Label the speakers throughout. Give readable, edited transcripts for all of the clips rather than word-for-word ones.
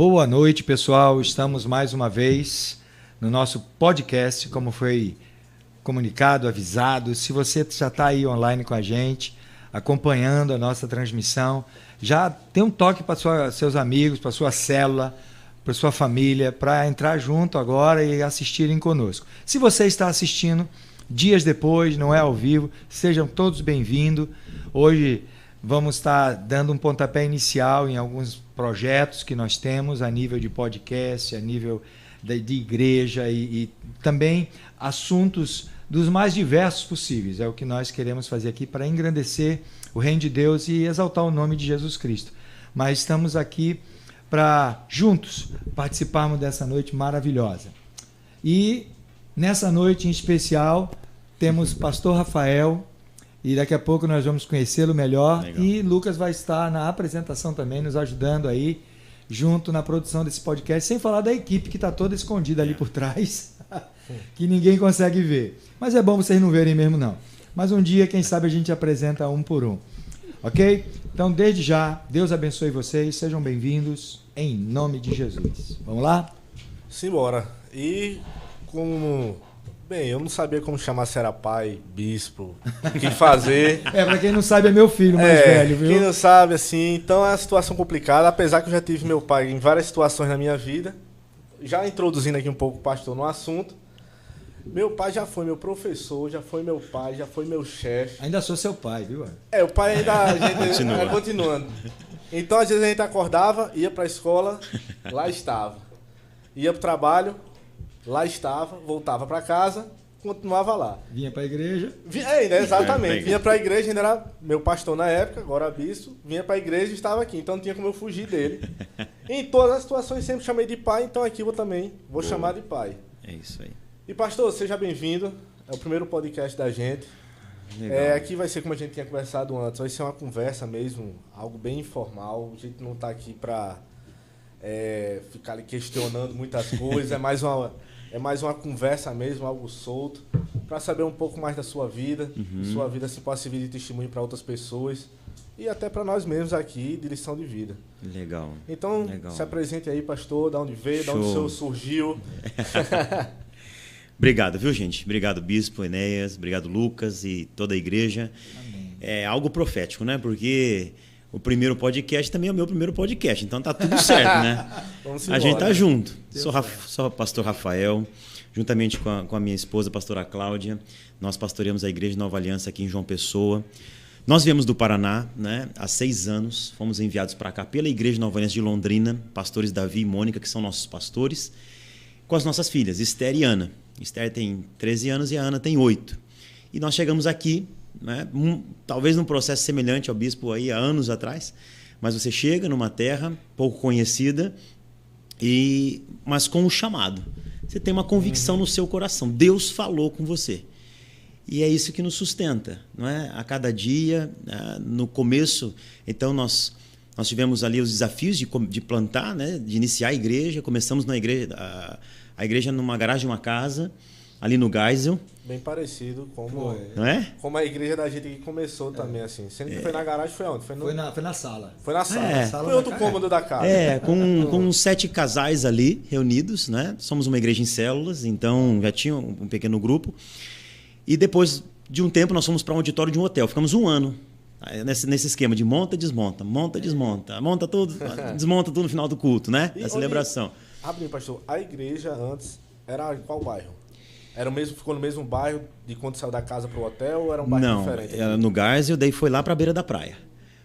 Speaker 1: Boa noite, pessoal. Estamos mais uma vez no nosso podcast, como foi comunicado, avisado. Se você já está aí online com a gente, acompanhando a nossa transmissão, já tem um toque para seus amigos, para sua célula, para sua família, para entrar junto agora e assistirem conosco. Se você está assistindo dias depois, não é ao vivo, sejam todos bem-vindos. Hoje vamos estar dando um pontapé inicial em alguns projetos que nós temos a nível de podcast, a nível de igreja e também assuntos dos mais diversos possíveis. É o que nós queremos fazer aqui para engrandecer o reino de Deus e exaltar o nome de Jesus Cristo. Mas estamos aqui para juntos participarmos dessa noite maravilhosa. E nessa noite em especial temos pastor Rafael, e daqui a pouco nós vamos conhecê-lo melhor. Legal. E Lucas vai estar na apresentação também, nos ajudando aí, junto na produção desse podcast, sem falar da equipe que está toda escondida ali por trás, que ninguém consegue ver. Mas é bom vocês não verem mesmo, não. Mas um dia, quem sabe, a gente apresenta um por um. Ok? Então, desde já, Deus abençoe vocês, sejam bem-vindos, em nome de Jesus. Vamos lá?
Speaker 2: Simbora. E como... Bem, eu não sabia como chamar, se era pai, bispo, o que fazer.
Speaker 1: Pra quem não sabe, é meu filho mais velho, viu?
Speaker 2: Quem não sabe, assim, então é uma situação complicada, apesar que eu já tive meu pai em várias situações na minha vida. Já introduzindo aqui um pouco o pastor no assunto. Meu pai já foi meu professor, já foi meu pai, já foi meu chefe.
Speaker 1: Ainda sou seu pai, viu?
Speaker 2: O pai ainda... A gente continuando. Então, às vezes a gente acordava, ia pra escola, lá estava. Ia pro trabalho, lá estava, voltava para casa, continuava lá.
Speaker 1: Vinha para a igreja?
Speaker 2: Exatamente. Vinha para a igreja, ainda era meu pastor na época, agora bispo. Vinha para a igreja e estava aqui, então não tinha como eu fugir dele. Em todas as situações sempre chamei de pai, então aqui eu também vou chamar de pai.
Speaker 3: É isso aí.
Speaker 2: E pastor, seja bem-vindo. É o primeiro podcast da gente. Aqui vai ser como a gente tinha conversado antes, vai ser uma conversa mesmo, algo bem informal. A gente não está aqui para ficar ali questionando muitas coisas, é mais uma conversa mesmo, algo solto, para saber um pouco mais da sua vida, sua vida se possa servir de testemunho para outras pessoas e até para nós mesmos aqui, de lição de vida.
Speaker 3: Legal.
Speaker 2: Então, se apresente aí, pastor, de onde veio, de onde o senhor surgiu.
Speaker 3: Obrigado, viu, gente? Obrigado, bispo Enéas, obrigado, Lucas e toda a igreja. Amém. É algo profético, né? Porque o primeiro podcast também é o meu primeiro podcast, então tá tudo certo, né? A gente tá junto. Sou o pastor Rafael, juntamente com a minha esposa, a pastora Cláudia. Nós pastoreamos a Igreja Nova Aliança aqui em João Pessoa. Nós viemos do Paraná, né? Há 6 anos, fomos enviados para cá pela Igreja Nova Aliança de Londrina, pastores Davi e Mônica, que são nossos pastores, com as nossas filhas, Esther e Ana. Esther tem 13 anos e a Ana tem 8. E nós chegamos aqui, né? Talvez num processo semelhante ao bispo aí há anos atrás, mas você chega numa terra pouco conhecida, mas com um chamado. Você tem uma convicção no seu coração. Deus falou com você. E é isso que nos sustenta, não é? A cada dia, no começo, então nós tivemos ali os desafios de plantar, né? De iniciar a igreja. Começamos na igreja, a igreja numa garagem de uma casa, ali no Geisel.
Speaker 2: Bem parecido como,
Speaker 3: não é?
Speaker 2: Como a igreja da gente que começou também, assim. Sendo que foi na garagem, foi onde? Foi
Speaker 1: na sala.
Speaker 2: Foi na sala. Foi outro cômodo da casa.
Speaker 3: Com 7 casais ali reunidos, né? Somos uma igreja em células, então já tinha um pequeno grupo. E depois de um tempo nós fomos para um auditório de um hotel. Ficamos 1 ano nesse esquema de monta, desmonta, monta, desmonta. Monta tudo, desmonta tudo no final do culto, né? Da celebração.
Speaker 2: Rapidinho, pastor. A igreja antes era em qual bairro? Ficou no mesmo bairro de quando saiu da casa para o hotel ou era um bairro diferente?
Speaker 3: Não, era no Geisel, daí foi lá para a beira da praia.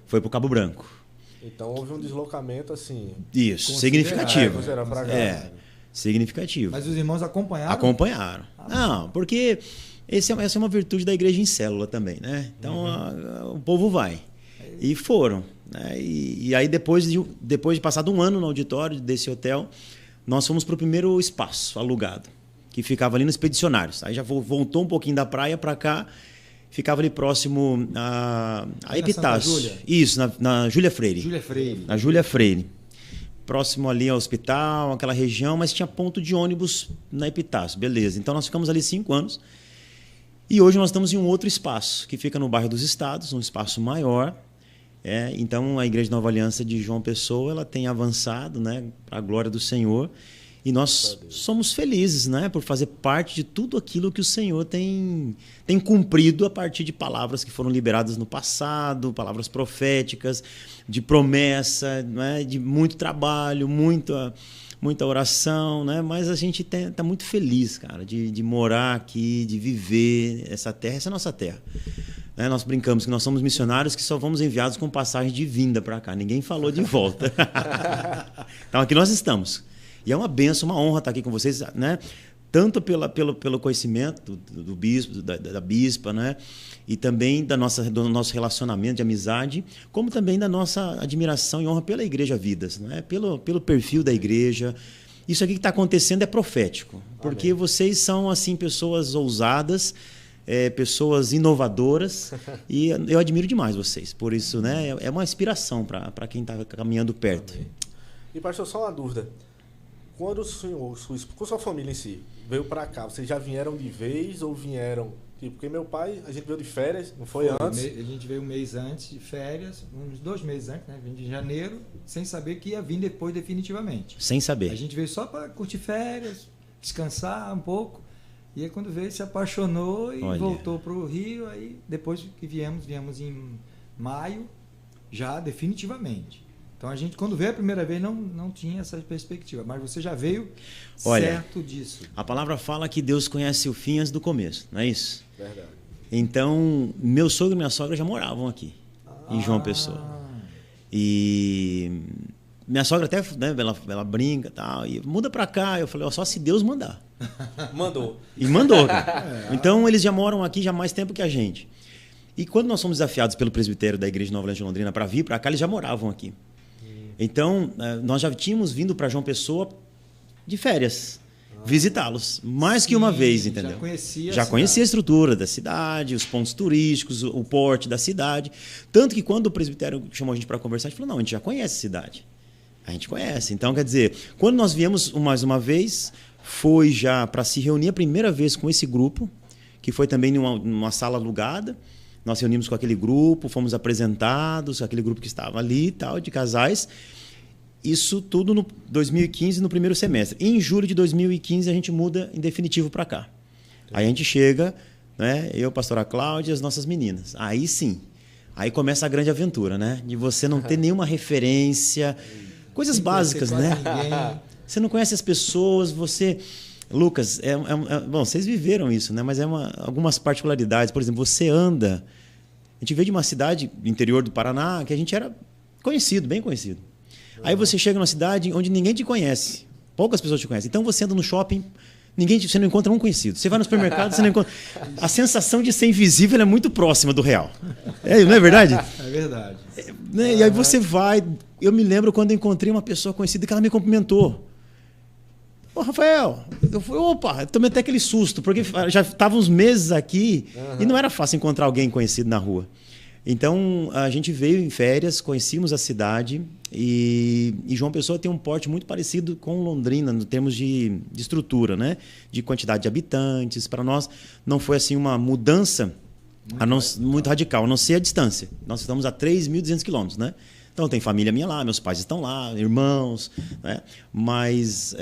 Speaker 3: Foi para o Cabo Branco.
Speaker 2: Então houve um deslocamento assim...
Speaker 3: Isso, significativo. Significativo.
Speaker 1: Mas os irmãos acompanharam?
Speaker 3: Acompanharam. Não, porque essa é uma virtude da igreja em célula também, né? Então o povo vai. E foram. Né? E aí depois de passado 1 ano no auditório desse hotel, nós fomos para o primeiro espaço alugado, que ficava ali no Expedicionários. Aí já voltou um pouquinho da praia para cá, ficava ali próximo a Epitácio. Isso, na Júlia Freire. Na Júlia Freire. Próximo ali ao hospital, aquela região, mas tinha ponto de ônibus na Epitácio. Beleza. Então nós ficamos ali 5 anos. E hoje nós estamos em um outro espaço, que fica no bairro dos Estados, um espaço maior, Então, a Igreja Nova Aliança de João Pessoa, ela tem avançado, né, para a glória do Senhor. E nós somos felizes, né, por fazer parte de tudo aquilo que o Senhor tem cumprido a partir de palavras que foram liberadas no passado, palavras proféticas, de promessa, né, de muito trabalho, muita oração, né? Mas a gente está muito feliz, cara, de morar aqui, de viver essa terra. Essa é a nossa terra. Né? Nós brincamos que nós somos missionários que só fomos enviados com passagem de vinda para cá. Ninguém falou de volta. Então aqui nós estamos. E é uma benção, uma honra estar aqui com vocês, né? Tanto pelo conhecimento do bispo, da bispa, né? E também do nosso relacionamento de amizade, como também da nossa admiração e honra pela Igreja Vidas, né? Pelo perfil da igreja. Isso aqui que está acontecendo é profético, porque vocês são assim pessoas ousadas, pessoas inovadoras, e eu admiro demais vocês. Por isso, né? É uma inspiração para quem está caminhando perto.
Speaker 2: Amém. E pastor, só uma dúvida. Quando o senhor, com sua família em si, veio para cá, vocês já vieram de vez ou vieram... Porque meu pai, a gente veio de férias, não foi antes?
Speaker 1: A gente veio um mês antes de férias, uns 2 meses antes, né? Vim de janeiro, sem saber que ia vir depois definitivamente.
Speaker 3: Sem saber.
Speaker 1: A gente veio só para curtir férias, descansar um pouco. E aí quando veio, se apaixonou e voltou para o Rio. Aí depois que viemos em maio, já definitivamente. Então a gente, quando veio a primeira vez, não tinha essa perspectiva, mas você já veio certo disso.
Speaker 3: A palavra fala que Deus conhece o fim antes do começo, não é isso?
Speaker 2: Verdade.
Speaker 3: Então, meu sogro e minha sogra já moravam aqui, em João Pessoa. E minha sogra até, né, ela brinca e tal, e muda pra cá. Eu falei, só se Deus mandar.
Speaker 2: Mandou.
Speaker 3: E mandou, cara. Então, eles já moram aqui já há mais tempo que a gente. E quando nós fomos desafiados pelo presbitério da Igreja Nova Aliança de Londrina para vir para cá, eles já moravam aqui. Então, nós já tínhamos vindo para João Pessoa de férias, visitá-los, mais que uma vez, entendeu? Já conhecia a estrutura da cidade, os pontos turísticos, o porte da cidade. Tanto que quando o presbitério chamou a gente para conversar, a gente falou, não, a gente já conhece a cidade. A gente conhece. Então, quer dizer, quando nós viemos mais uma vez, foi já para se reunir a primeira vez com esse grupo, que foi também numa sala alugada. Nós reunimos com aquele grupo, fomos apresentados, aquele grupo que estava ali, tal, de casais. Isso tudo no 2015, no primeiro semestre. E em julho de 2015, a gente muda em definitivo para cá. Aí a gente chega, né, eu, pastora Cláudia e as nossas meninas. Aí sim, aí começa a grande aventura, né? De você não ter nenhuma referência, coisas básicas, né? Você não conhece as pessoas, você... Lucas, bom, vocês viveram isso, né? Mas algumas particularidades. Por exemplo, você anda... A gente veio de uma cidade interior do Paraná que a gente era conhecido, bem conhecido. Aí você chega numa cidade onde ninguém te conhece. Poucas pessoas te conhecem. Então você anda no shopping, você não encontra um conhecido. Você vai no supermercado, você não encontra... A sensação de ser invisível é muito próxima do real. Não é verdade?
Speaker 1: É verdade.
Speaker 3: Né? E aí você vai... Eu me lembro quando eu encontrei uma pessoa conhecida que ela me cumprimentou. Ô, Rafael, eu falei, opa, eu tomei até aquele susto, porque já estava uns meses aqui e não era fácil encontrar alguém conhecido na rua. Então, a gente veio em férias, conhecíamos a cidade e João Pessoa tem um porte muito parecido com Londrina, em termos de estrutura, né? De quantidade de habitantes. Para nós, não foi assim uma mudança muito radical, a não ser a distância. Nós estamos a 3.200 quilômetros, né? Então, tem família minha lá, meus pais estão lá, irmãos, né? Mas,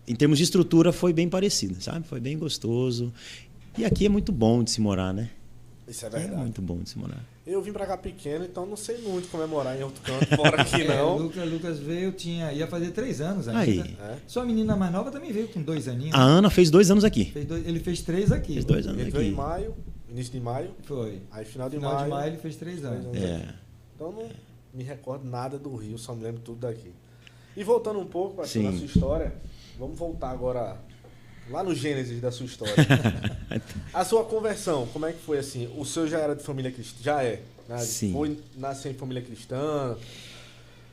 Speaker 3: em termos de estrutura, foi bem parecido, sabe? Foi bem gostoso. E aqui é muito bom de se morar, né?
Speaker 2: Isso é verdade.
Speaker 3: É muito bom de se morar.
Speaker 2: Eu vim pra cá pequeno, então não sei muito como é morar em outro canto, fora aqui não.
Speaker 1: Lucas veio, ia fazer 3 anos ainda.
Speaker 3: Aí.
Speaker 1: Sua menina mais nova também veio com 2 aninhos.
Speaker 3: A Ana fez 2 anos aqui.
Speaker 1: Ele fez 3 aqui.
Speaker 3: Fez 2 anos
Speaker 2: ele
Speaker 3: aqui.
Speaker 2: Veio em maio, início de maio.
Speaker 1: Foi.
Speaker 2: Aí final de
Speaker 1: maio
Speaker 2: maio
Speaker 1: ele fez 3 anos.
Speaker 2: Então não me recordo nada do Rio, só me lembro tudo daqui. E voltando um pouco para a sua história, vamos voltar agora lá no Gênesis da sua história. A sua conversão, como é que foi assim? O senhor já era de família cristã? Já é? Né?
Speaker 3: Sim.
Speaker 2: Foi nascer em família cristã?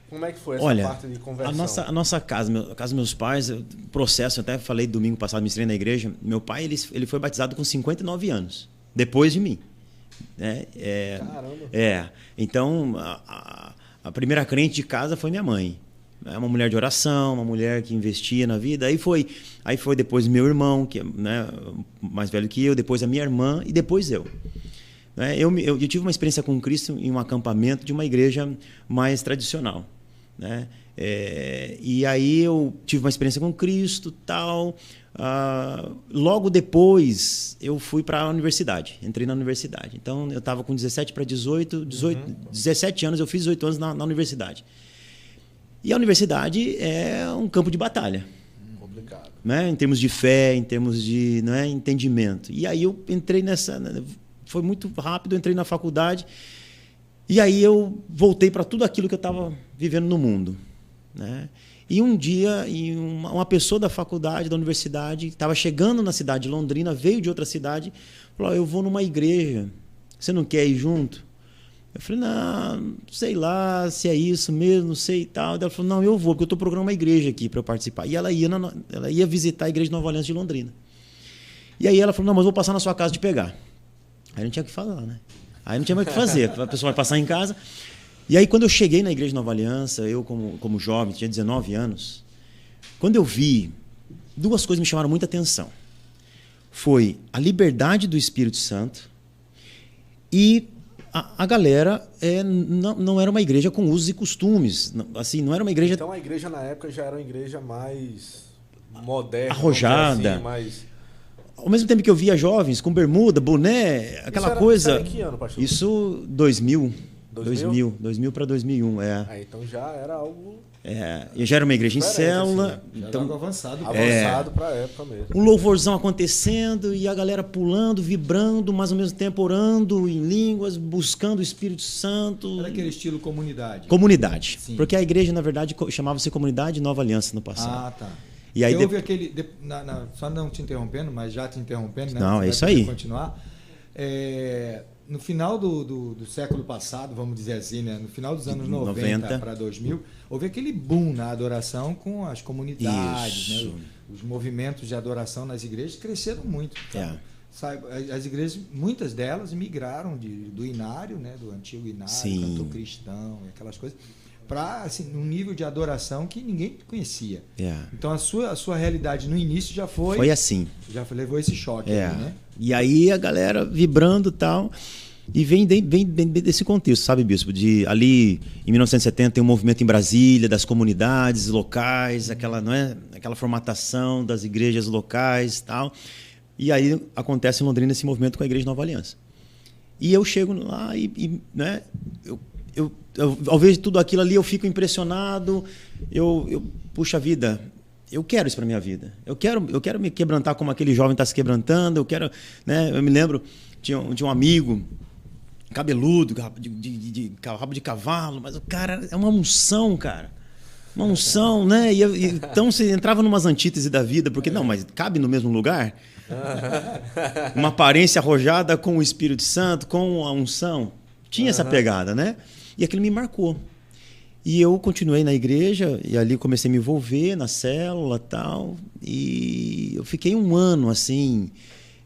Speaker 2: Como é que foi essa parte de conversão?
Speaker 3: A nossa casa, a casa dos meus pais, o processo, eu até falei domingo passado, me estreiei na igreja, meu pai ele foi batizado com 59 anos, depois de mim.
Speaker 2: Caramba!
Speaker 3: Então, a primeira crente de casa foi minha mãe. É uma mulher de oração, uma mulher que investia na vida. Aí foi depois meu irmão, que é, né, mais velho que eu, depois a minha irmã e depois eu. né? Eu tive uma experiência com Cristo em um acampamento de uma igreja mais tradicional, né? E aí eu tive uma experiência com Cristo, tal. Logo depois eu fui para a universidade, entrei na universidade. Então eu estava com 17 para 17 anos, eu fiz 18 anos na universidade. E a universidade é um campo de batalha.
Speaker 2: Complicado.
Speaker 3: Né? Em termos de fé, em termos de, né, entendimento. E aí eu entrei nessa... Foi muito rápido, eu entrei na faculdade. E aí eu voltei para tudo aquilo que eu estava vivendo no mundo. Né? E um dia, uma pessoa da faculdade, da universidade, estava chegando na cidade de Londrina, veio de outra cidade, falou: eu vou numa igreja, você não quer ir junto? Eu falei: não, sei lá se é isso mesmo, não sei e tal. Ela falou: não, eu vou, porque eu estou procurando uma igreja aqui para eu participar. E ela ia visitar a igreja de Nova Aliança de Londrina. E aí ela falou: não, mas vou passar na sua casa te pegar. Aí não tinha o que falar, né? Aí não tinha mais o que fazer, a pessoa vai passar em casa. E aí, quando eu cheguei na Igreja de Nova Aliança, eu como jovem, tinha 19 anos, quando eu vi, duas coisas me chamaram muita atenção. Foi a liberdade do Espírito Santo e a galera não era uma igreja com usos e costumes. Assim, não era uma igreja...
Speaker 2: Então a igreja na época já era uma igreja mais moderna.
Speaker 3: Arrojada.
Speaker 2: Assim, mais...
Speaker 3: Ao mesmo tempo que eu via jovens com bermuda, boné, aquela coisa...
Speaker 2: Isso era em que ano, pastor?
Speaker 3: Isso, 2000 para 2001,
Speaker 2: então já era algo...
Speaker 3: Eu já era uma igreja em célula.
Speaker 1: Assim,
Speaker 3: então,
Speaker 1: algo avançado.
Speaker 2: Avançado para a época mesmo.
Speaker 3: Um louvorzão acontecendo e a galera pulando, vibrando, mas ao mesmo tempo orando em línguas, buscando o Espírito Santo.
Speaker 1: Era aquele estilo comunidade.
Speaker 3: Comunidade.
Speaker 1: Sim.
Speaker 3: Porque a igreja, na verdade, chamava-se Comunidade Nova Aliança no passado.
Speaker 1: Tá.
Speaker 3: E aí
Speaker 1: houve aquele... só não te interrompendo, mas já te interrompendo, né?
Speaker 3: Não, é isso aí.
Speaker 1: Continuar. No final do século passado, vamos dizer assim, né? No final dos anos 90 para 2000, houve aquele boom na adoração com as comunidades, né? Os movimentos de adoração nas igrejas cresceram muito. As igrejas, muitas delas migraram do inário, né? Do antigo inário, cantor cristão, aquelas coisas, para assim, um nível de adoração que ninguém conhecia. Então a sua realidade no início já foi
Speaker 3: assim.
Speaker 1: Já levou esse choque, né?
Speaker 3: E aí a galera vibrando e tal. E vem desse contexto, sabe, Bispo? Ali em 1970 tem um movimento em Brasília das comunidades locais, aquela formatação das igrejas locais e tal. E aí acontece em Londrina esse movimento com a Igreja de Nova Aliança. E eu chego lá né, ao ver tudo aquilo ali, eu fico impressionado. Puxa vida, eu quero isso para minha vida. Eu quero me quebrantar como aquele jovem está se quebrantando. Eu me lembro, tinha um amigo cabeludo, rabo de cavalo, mas o cara é uma unção, cara. Uma unção, né? Então você entrava numas antíteses da vida, porque não, mas cabe no mesmo lugar? Uma aparência arrojada com o Espírito Santo, com a unção. Tinha essa pegada, né? E aquilo me marcou. E eu continuei na igreja, e ali comecei a me envolver na célula e tal. E eu fiquei um ano, assim,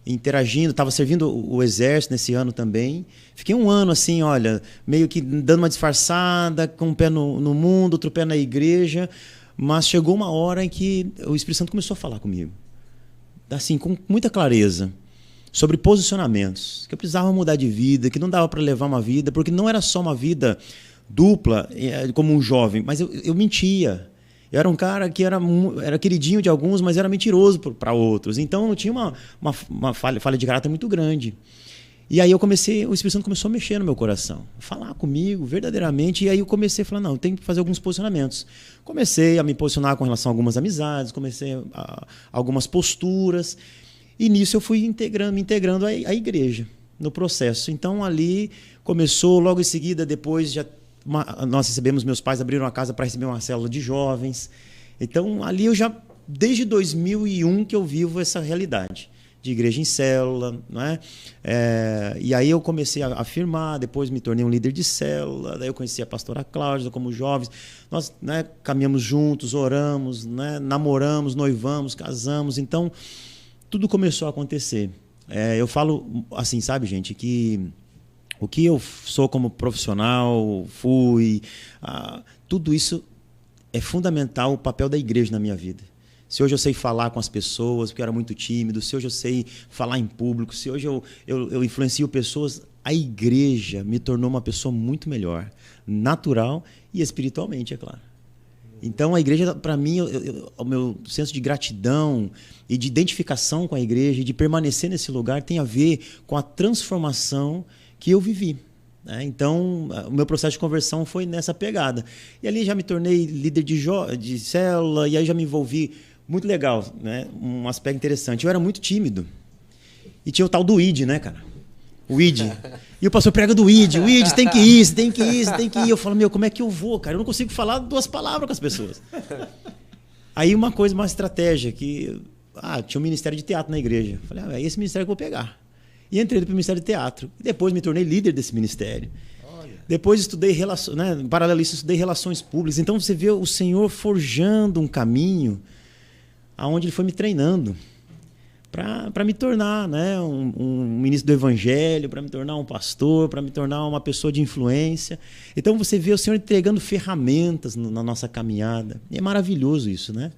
Speaker 3: interagindo. Estava servindo o exército nesse ano também. Fiquei um ano, assim, olha, meio que dando uma disfarçada, com um pé no mundo, outro pé na igreja. Mas chegou uma hora em que o Espírito Santo começou a falar comigo. Assim, com muita clareza. Sobre posicionamentos. Que eu precisava mudar de vida, que não dava para levar uma vida, porque não era só uma vida dupla, como um jovem, mas eu mentia. Eu era um cara que era queridinho de alguns, mas era mentiroso para outros. Então eu tinha uma falha de caráter muito grande. E aí o Espírito Santo começou a mexer no meu coração, falar comigo verdadeiramente. E aí eu comecei a falar, não, eu tenho que fazer alguns posicionamentos. Comecei a me posicionar com relação a algumas amizades, comecei a algumas posturas. E nisso eu fui me integrando à igreja, no processo. Então ali começou, logo em seguida, depois meus pais abriram uma casa para receber uma célula de jovens. Então ali desde 2001 que eu vivo essa realidade de igreja em célula, né? E aí eu comecei a afirmar, depois me tornei um líder de célula, daí eu conheci a pastora Cláudia como jovens. Nós, né, caminhamos juntos, oramos, né, namoramos, noivamos, casamos. Então tudo começou a acontecer. Eu falo assim, sabe, gente, que o que eu sou como profissional, tudo isso é fundamental, o papel da igreja na minha vida. Se hoje eu sei falar com as pessoas, porque eu era muito tímido, se hoje eu sei falar em público, se hoje eu influencio pessoas, a igreja me tornou uma pessoa muito melhor, natural e espiritualmente, é claro. Então, a igreja, para mim, o meu senso de gratidão e de identificação com a igreja e de permanecer nesse lugar tem a ver com a transformação que eu vivi. Né? Então, o meu processo de conversão foi nessa pegada. E ali já me tornei líder de célula, e aí já me envolvi. Muito legal, né? Um aspecto interessante. Eu era muito tímido. E tinha o tal do ID, né, cara? O ID. E o pastor prega do ID. O ID, tem que ir, você tem que ir, você tem que ir. Eu falo, como é que eu vou, cara? Eu não consigo falar 2 palavras com as pessoas. Aí uma estratégia, que tinha um ministério de teatro na igreja. Eu falei, é esse ministério que eu vou pegar. E entrei para o ministério de teatro. E depois me tornei líder desse ministério. Olha. Depois estudei em paralelo a isso, estudei relações públicas. Então você vê o Senhor forjando um caminho aonde Ele foi me treinando para me tornar, né, um ministro do evangelho, para me tornar um pastor, para me tornar uma pessoa de influência. Então você vê o Senhor entregando ferramentas na nossa caminhada. E é maravilhoso isso, né?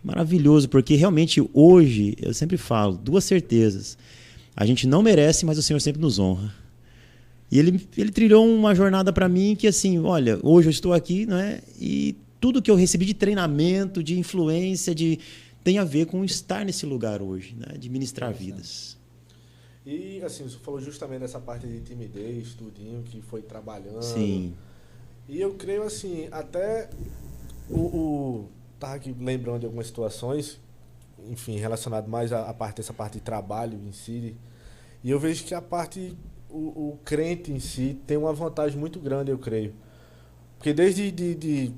Speaker 3: Maravilhoso, porque realmente hoje, eu sempre falo, 2 certezas. A gente não merece, mas o Senhor sempre nos honra. E ele trilhou uma jornada para mim que, assim, olha, hoje eu estou aqui, né, e tudo que eu recebi de treinamento, de influência, tem a ver com estar nesse lugar hoje, né? De ministrar vidas.
Speaker 2: E, assim, você falou justamente dessa parte de timidez, tudinho, que foi trabalhando.
Speaker 3: Sim.
Speaker 2: E eu creio, assim, até estava aqui lembrando de algumas situações, enfim, relacionado mais essa parte de trabalho em si. E eu vejo que o crente em si tem uma vantagem muito grande, eu creio. Porque desde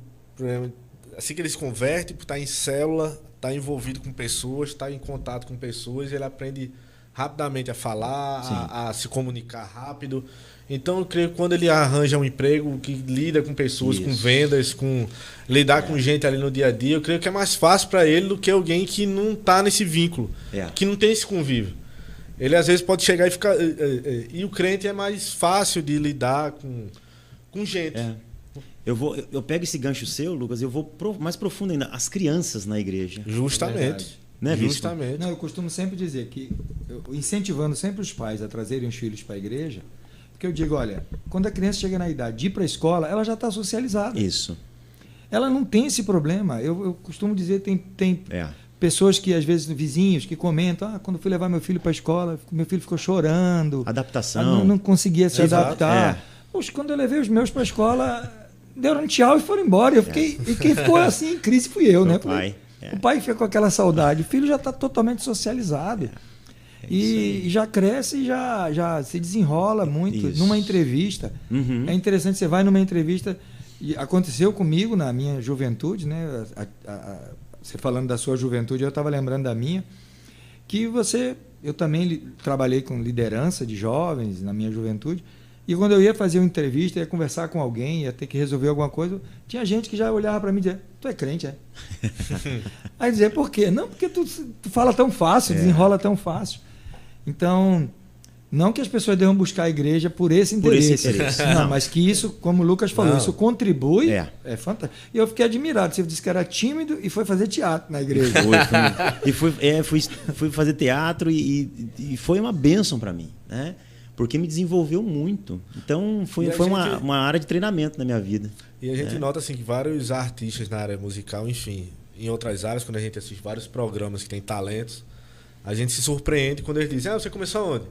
Speaker 2: assim que ele se converte, por estar em célula, estar envolvido com pessoas, estar em contato com pessoas, ele aprende rapidamente a falar, a se comunicar rápido. Então, eu creio que quando ele arranja um emprego que lida com pessoas, com vendas, com lidar com gente ali no dia a dia, eu creio que é mais fácil para ele do que alguém que não está nesse vínculo, que não tem esse convívio. Ele, às vezes, pode chegar e ficar... E o crente é mais fácil de lidar com gente.
Speaker 3: Eu pego esse gancho seu, Lucas, e eu vou mais profundo ainda. As crianças na igreja.
Speaker 2: Justamente.
Speaker 3: Né,
Speaker 2: justamente.
Speaker 1: Não, eu costumo sempre dizer que, incentivando sempre os pais a trazerem os filhos para a igreja, porque eu digo, olha, quando a criança chega na idade de ir para a escola, ela já está socializada.
Speaker 3: Isso.
Speaker 1: Ela não tem esse problema. Eu costumo dizer, tem pessoas que, às vezes, vizinhos, que comentam, quando fui levar meu filho para a escola, meu filho ficou chorando.
Speaker 3: Adaptação.
Speaker 1: Não conseguia se adaptar. Poxa, quando eu levei os meus para a escola... Deram um tchau e foram embora. E quem ficou assim em crise fui eu, né?
Speaker 3: Pai.
Speaker 1: O pai fica com aquela saudade. O filho já está totalmente socializado. E já cresce e já se desenrola muito. Isso. Numa entrevista. Uhum. É interessante, você vai numa entrevista. E aconteceu comigo na minha juventude, né? Você falando da sua juventude, eu estava lembrando da minha. Eu também trabalhei com liderança de jovens na minha juventude. E quando eu ia fazer uma entrevista, ia conversar com alguém, ia ter que resolver alguma coisa, tinha gente que já olhava para mim e dizia, tu é crente, é? Aí dizia, por quê? Não, porque tu fala tão fácil, desenrola tão fácil. Então, não que as pessoas devam buscar a igreja por esse interesse. Não, mas que isso, como o Lucas falou, isso contribui, é fantástico. E eu fiquei admirado, você disse que era tímido e foi fazer teatro na igreja.
Speaker 3: Fui fazer teatro e foi uma bênção para mim, né? Porque me desenvolveu muito. Então, foi uma área de treinamento na minha vida.
Speaker 2: E a gente nota assim, que vários artistas na área musical, enfim, em outras áreas, quando a gente assiste vários programas que tem talentos, a gente se surpreende quando eles dizem, você começou onde?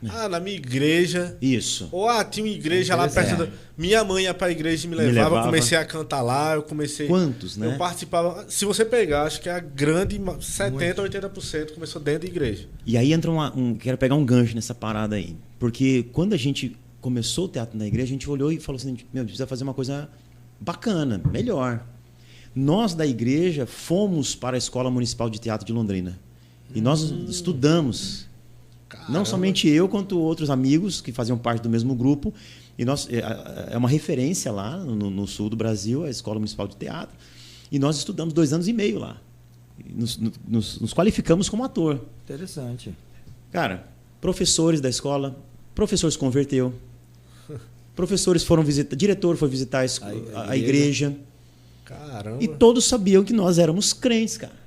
Speaker 2: Na minha igreja.
Speaker 3: Isso.
Speaker 2: Ou tinha uma igreja lá perto. Minha mãe ia para a igreja e me levava. Eu comecei a cantar lá, eu comecei...
Speaker 3: Quantos, né?
Speaker 2: Eu participava... Se você pegar, acho que a grande 70%, 80% começou dentro da igreja.
Speaker 3: E aí entra quero pegar um gancho nessa parada aí. Porque quando a gente começou o teatro na igreja, a gente olhou e falou assim, precisa fazer uma coisa bacana, melhor. Nós da igreja fomos para a Escola Municipal de Teatro de Londrina. E nós estudamos... Caramba. Não somente eu, quanto outros amigos que faziam parte do mesmo grupo. E é uma referência lá no sul do Brasil, a Escola Municipal de Teatro. E nós estudamos 2 anos e meio lá. Nos qualificamos como ator.
Speaker 1: Interessante.
Speaker 3: Cara, professores da escola, professor se converteu. Professores foram visitar, diretor foi visitar a igreja.
Speaker 2: Caramba.
Speaker 3: E todos sabiam que nós éramos crentes, cara.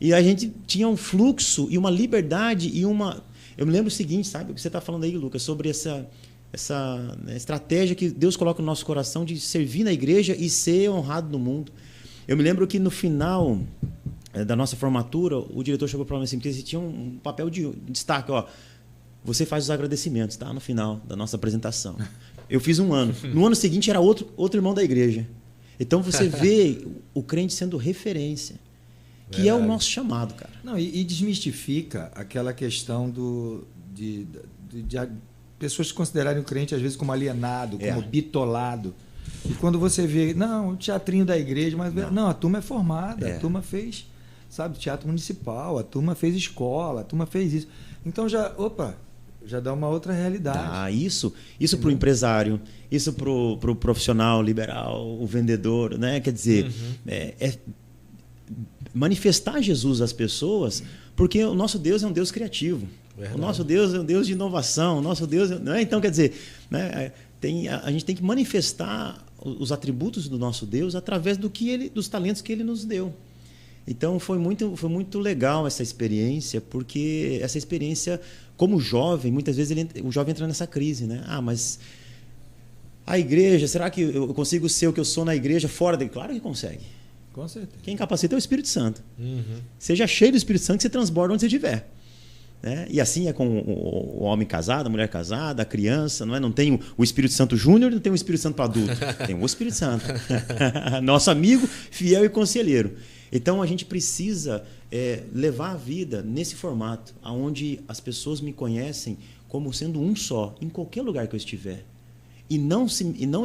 Speaker 3: E a gente tinha um fluxo e uma liberdade e uma... Eu me lembro o seguinte, sabe? O que você está falando aí, Lucas, sobre essa estratégia que Deus coloca no nosso coração de servir na igreja e ser honrado no mundo. Eu me lembro que no final da nossa formatura, o diretor chegou para mim assim, porque você tinha um papel de destaque, ó, você faz os agradecimentos, tá? No final da nossa apresentação. Eu fiz um ano. No ano seguinte era outro irmão da igreja. Então você vê o crente sendo referência, que é o nosso chamado, cara.
Speaker 1: Não, e desmistifica aquela questão de pessoas se considerarem o crente às vezes como alienado, como bitolado. E quando você vê, não, o teatrinho da igreja, mas não, a turma é formada, a turma fez, sabe, teatro municipal, a turma fez escola, a turma fez isso. Então já dá uma outra realidade.
Speaker 3: Isso para o empresário, isso para o profissional liberal, o vendedor, né? Quer dizer, manifestar Jesus às pessoas, porque o nosso Deus é um Deus criativo. Verdade. O nosso Deus é um Deus de inovação. O nosso Deus, né? Então, quer dizer, né? A gente tem que manifestar os atributos do nosso Deus através dos talentos que Ele nos deu. Então foi muito legal essa experiência, porque essa experiência, como jovem, muitas vezes o jovem entra nessa crise, né? Mas a igreja, será que eu consigo ser o que eu sou na igreja fora dele? Claro que consegue.
Speaker 1: Com certeza.
Speaker 3: Quem capacita é o Espírito Santo. Seja cheio do Espírito Santo que você transborda onde você estiver. Né? E assim é com o homem casado, a mulher casada, a criança, não é? Não tem o Espírito Santo Júnior, não tem o Espírito Santo para adulto, tem o Espírito Santo, nosso amigo, fiel e conselheiro. Então a gente precisa levar a vida nesse formato, onde as pessoas me conhecem como sendo um só, em qualquer lugar que eu estiver. E não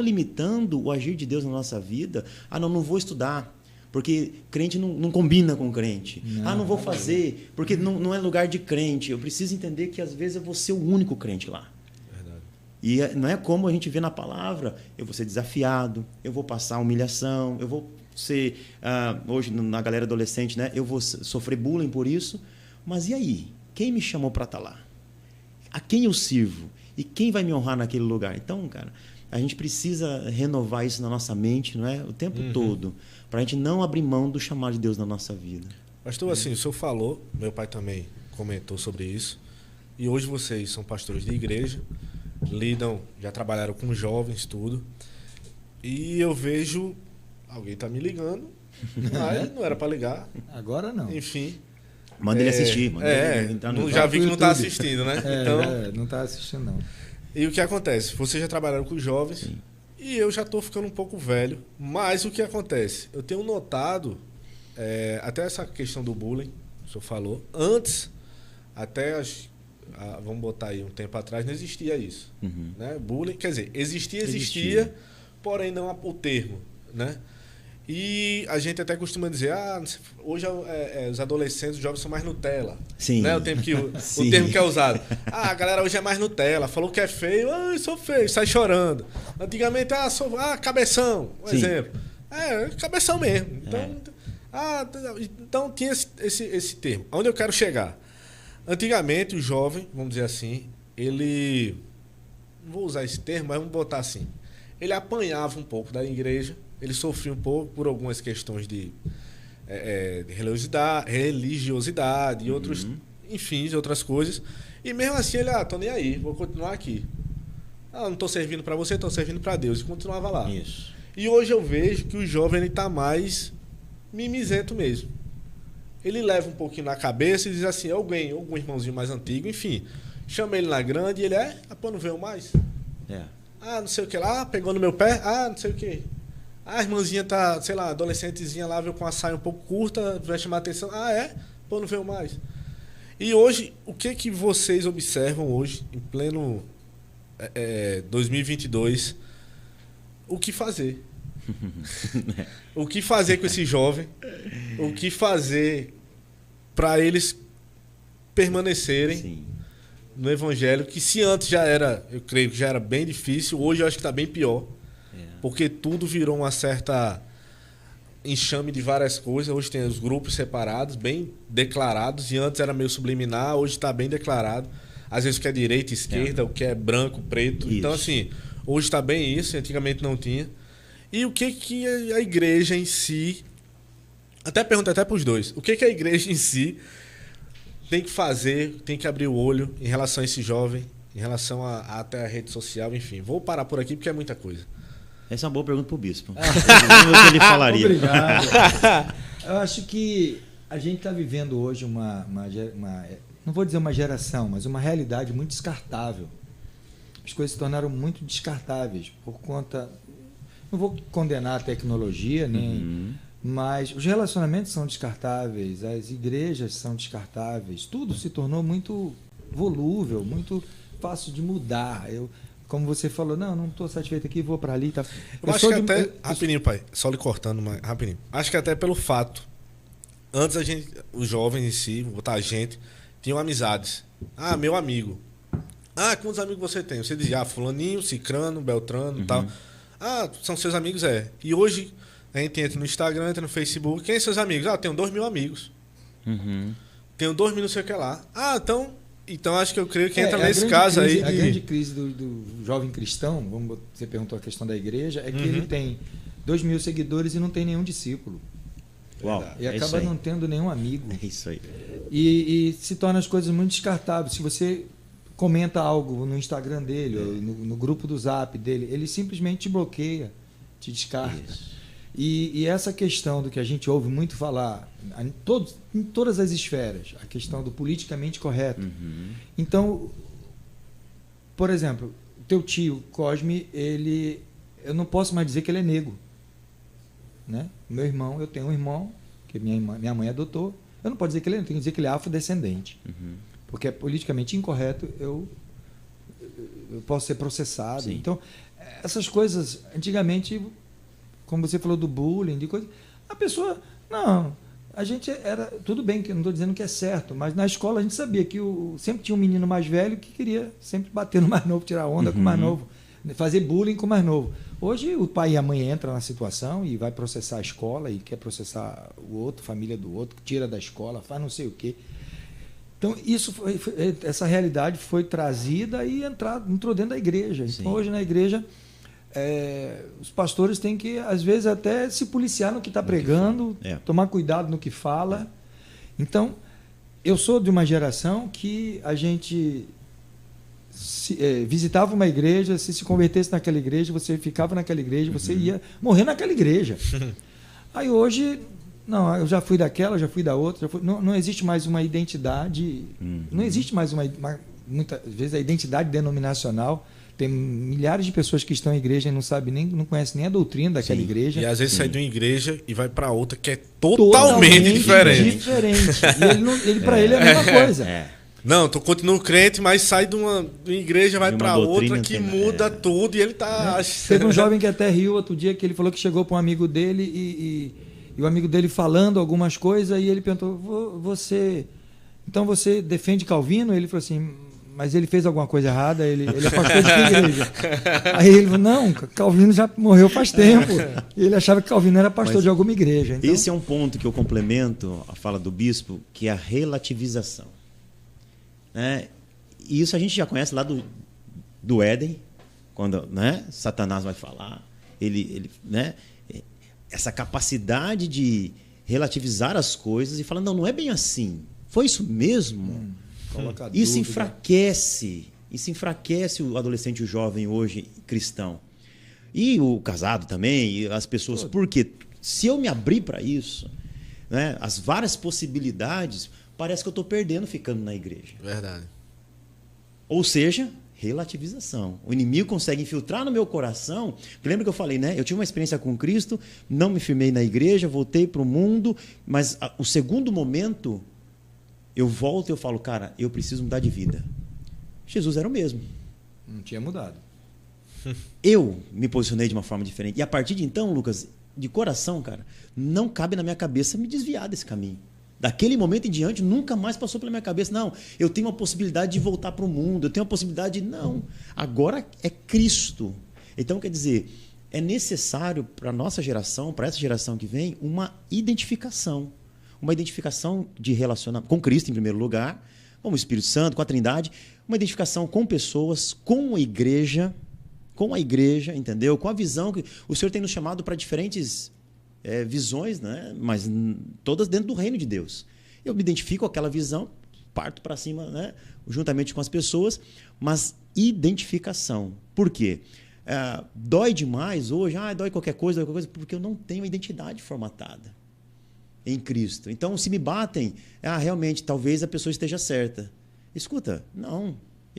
Speaker 3: limitando o agir de Deus na nossa vida. Não vou estudar, porque crente não combina com crente. Não vou fazer, porque não é lugar de crente. Eu preciso entender que às vezes eu vou ser o único crente lá. Verdade. E não é como a gente vê na palavra, eu vou ser desafiado, eu vou passar humilhação, eu vou ser, hoje na galera adolescente, né, eu vou sofrer bullying por isso. Mas e aí? Quem me chamou para estar lá? A quem eu sirvo? E quem vai me honrar naquele lugar? Então, cara, a gente precisa renovar isso na nossa mente, não é? O tempo todo, para a gente não abrir mão do chamado de Deus na nossa vida.
Speaker 2: Pastor, assim, o senhor falou, meu pai também comentou sobre isso, e hoje vocês são pastores de igreja, já trabalharam com jovens, tudo, e eu vejo, alguém tá me ligando, mas não era para ligar.
Speaker 1: Agora não.
Speaker 2: Enfim.
Speaker 3: Manda ele assistir.
Speaker 2: Já vi que não está assistindo, né?
Speaker 1: Não está assistindo, não.
Speaker 2: E o que acontece? Vocês já trabalharam com jovens. Sim. E eu já estou ficando um pouco velho. Mas o que acontece? Eu tenho notado, até essa questão do bullying, o senhor falou, antes, até vamos botar aí um tempo atrás, não existia isso. Né? Bullying, quer dizer, existia, porém não o termo, né? E a gente até costuma dizer, hoje os adolescentes, os jovens são mais Nutella.
Speaker 3: Sim.
Speaker 2: Né? O termo que é usado. A galera hoje é mais Nutella. Falou que é feio, eu sou feio, sai chorando. Antigamente, cabeção, exemplo. Cabeção mesmo. Então tinha esse termo. Onde eu quero chegar? Antigamente, o jovem, vamos dizer assim, ele... Não vou usar esse termo, mas vamos botar assim. Ele apanhava um pouco da igreja. Ele sofria um pouco por algumas questões de religiosidade e outros, enfim, outras coisas. E mesmo assim ele, tô nem aí, vou continuar aqui. Não estou servindo para você, estou servindo para Deus. E continuava lá.
Speaker 3: Isso.
Speaker 2: E hoje eu vejo que o jovem está mais mimizento mesmo. Ele leva um pouquinho na cabeça e diz assim, algum irmãozinho mais antigo, enfim, chama ele na grande e ele não veio mais. Não sei o que lá, pegou no meu pé, não sei o que. A irmãzinha tá, sei lá, adolescentezinha lá, veio com a saia um pouco curta, vai chamar a atenção. Não veio mais. E hoje, o que vocês observam hoje, em pleno 2022, o que fazer? O que fazer com esse jovem? O que fazer para eles permanecerem no evangelho, que se antes eu creio que já era bem difícil, hoje eu acho que está bem pior. Porque tudo virou uma certa enxame de várias coisas. Hoje tem os grupos separados, bem declarados. E antes era meio subliminar, hoje está bem declarado. Às vezes o que é direita, esquerda, o que é branco, preto. Isso. Então, assim, hoje está bem isso, antigamente não tinha. E o que a igreja em si Até pergunta até para os dois. O que a igreja em si tem que fazer, tem que abrir o olho em relação a esse jovem, em relação até a rede social, enfim. Vou parar por aqui porque é muita coisa.
Speaker 3: Essa é uma boa pergunta para o bispo. O que ele falaria?
Speaker 1: Obrigado. Eu acho que a gente está vivendo hoje uma, não vou dizer uma geração, mas uma realidade muito descartável. As coisas se tornaram muito descartáveis por conta... Não vou condenar a tecnologia, nem... Mas os relacionamentos são descartáveis, as igrejas são descartáveis, tudo se tornou muito volúvel, muito fácil de mudar. Como você falou, não estou satisfeito aqui, vou para ali. Tá.
Speaker 2: Eu acho que até... Rapidinho, pai, só lhe cortando, mas rapidinho. Acho que até pelo fato, antes os jovens em si, vou botar a gente, tinham amizades. Ah, meu amigo. Ah, quantos amigos você tem? Você dizia, fulaninho, cicrano, beltrano e tal. Ah, são seus amigos, é. E hoje... A gente entra no Instagram, entra no Facebook. Quem são seus amigos? Ah, tenho 2.000 amigos. Tenho 2.000 não sei o que lá. Ah, então acho que eu creio que entra nesse caso aí.
Speaker 1: A grande crise do jovem cristão, você perguntou a questão da igreja, é que ele tem 2.000 seguidores e não tem nenhum discípulo.
Speaker 3: Uau,
Speaker 1: e acaba não tendo nenhum amigo.
Speaker 3: É isso aí.
Speaker 1: E se torna as coisas muito descartáveis. Se você comenta algo no Instagram dele, ou no grupo do Zap dele, ele simplesmente te bloqueia, te descarta. Isso. E essa questão do que a gente ouve muito falar em todas as esferas, a questão do politicamente correto. Então, por exemplo, o teu tio Cosme, eu não posso mais dizer que ele é negro. Né? Meu irmão, eu tenho um irmão, que minha mãe adotou, eu não posso dizer que ele é negro, eu tenho que dizer que ele é afrodescendente. Porque é politicamente incorreto, eu posso ser processado. Sim. Então, essas coisas, antigamente... Como você falou do bullying, de coisa, a pessoa, não, a gente era, tudo bem que eu não estou dizendo que é certo, mas na escola a gente sabia que sempre tinha um menino mais velho que queria sempre bater no mais novo, tirar onda com o mais novo, fazer bullying com o mais novo. Hoje o pai e a mãe entram na situação e vai processar a escola e quer processar o outro, família do outro, tira da escola, faz não sei o quê. Então, essa realidade foi trazida e entrou dentro da igreja. Então, hoje na igreja... os pastores têm que, às vezes, até se policiar no que está pregando, tomar cuidado no que fala. Então, eu sou de uma geração que a gente visitava uma igreja, se convertesse naquela igreja, você ficava naquela igreja, você ia morrer naquela igreja. Aí hoje, não, eu já fui daquela, já fui da outra, não existe mais uma identidade, não existe mais muitas vezes a identidade denominacional. Tem milhares de pessoas que estão em igreja e não conhecem nem a doutrina daquela igreja.
Speaker 2: E às vezes sai de uma igreja e vai para outra que é totalmente diferente.
Speaker 1: E para ele é a mesma coisa.
Speaker 2: Não, tu continua crente, mas sai de uma igreja, vai para outra que muda tudo e ele tá...
Speaker 1: Teve um jovem que até riu outro dia, que ele falou que chegou para um amigo dele e o amigo dele falando algumas coisas e ele perguntou, então você defende Calvino? Ele falou assim... Mas ele fez alguma coisa errada, ele é pastor de que igreja? Aí ele falou, não, Calvino já morreu faz tempo. E ele achava que Calvino era pastor de alguma igreja. Então...
Speaker 3: Esse é um ponto que eu complemento a fala do bispo, que é a relativização. E isso a gente já conhece lá do Éden, quando Satanás vai falar. Essa capacidade de relativizar as coisas e falar, não é bem assim. Foi isso mesmo? Isso enfraquece o adolescente e o jovem hoje cristão. E o casado também, e as pessoas. Porque se eu me abrir para isso, as várias possibilidades, parece que eu estou perdendo ficando na igreja.
Speaker 2: Verdade.
Speaker 3: Ou seja, relativização. O inimigo consegue infiltrar no meu coração. Lembra que eu falei, eu tive uma experiência com Cristo, não me firmei na igreja, voltei para o mundo, mas o segundo momento... Eu volto e eu falo, cara, eu preciso mudar de vida. Jesus era o mesmo.
Speaker 1: Não tinha mudado.
Speaker 3: Eu me posicionei de uma forma diferente. E a partir de então, Lucas, de coração, cara, não cabe na minha cabeça me desviar desse caminho. Daquele momento em diante, nunca mais passou pela minha cabeça. Não, eu tenho uma possibilidade de voltar para o mundo. Eu tenho uma possibilidade de... Não, agora é Cristo. Então, quer dizer, é necessário para a nossa geração, para essa geração que vem, uma identificação. Uma identificação de relacionamento com Cristo, em primeiro lugar, com o Espírito Santo, com a Trindade, uma identificação com pessoas, com a igreja, entendeu? Com a visão que o Senhor tem nos chamado para diferentes visões, né? Mas todas dentro do reino de Deus. Eu me identifico com aquela visão, parto para cima, né? Juntamente com as pessoas, mas identificação. Por quê? Dói demais hoje, dói qualquer coisa, porque eu não tenho a identidade formatada em Cristo. Então, se me batem, realmente, talvez a pessoa esteja certa. Escuta, não.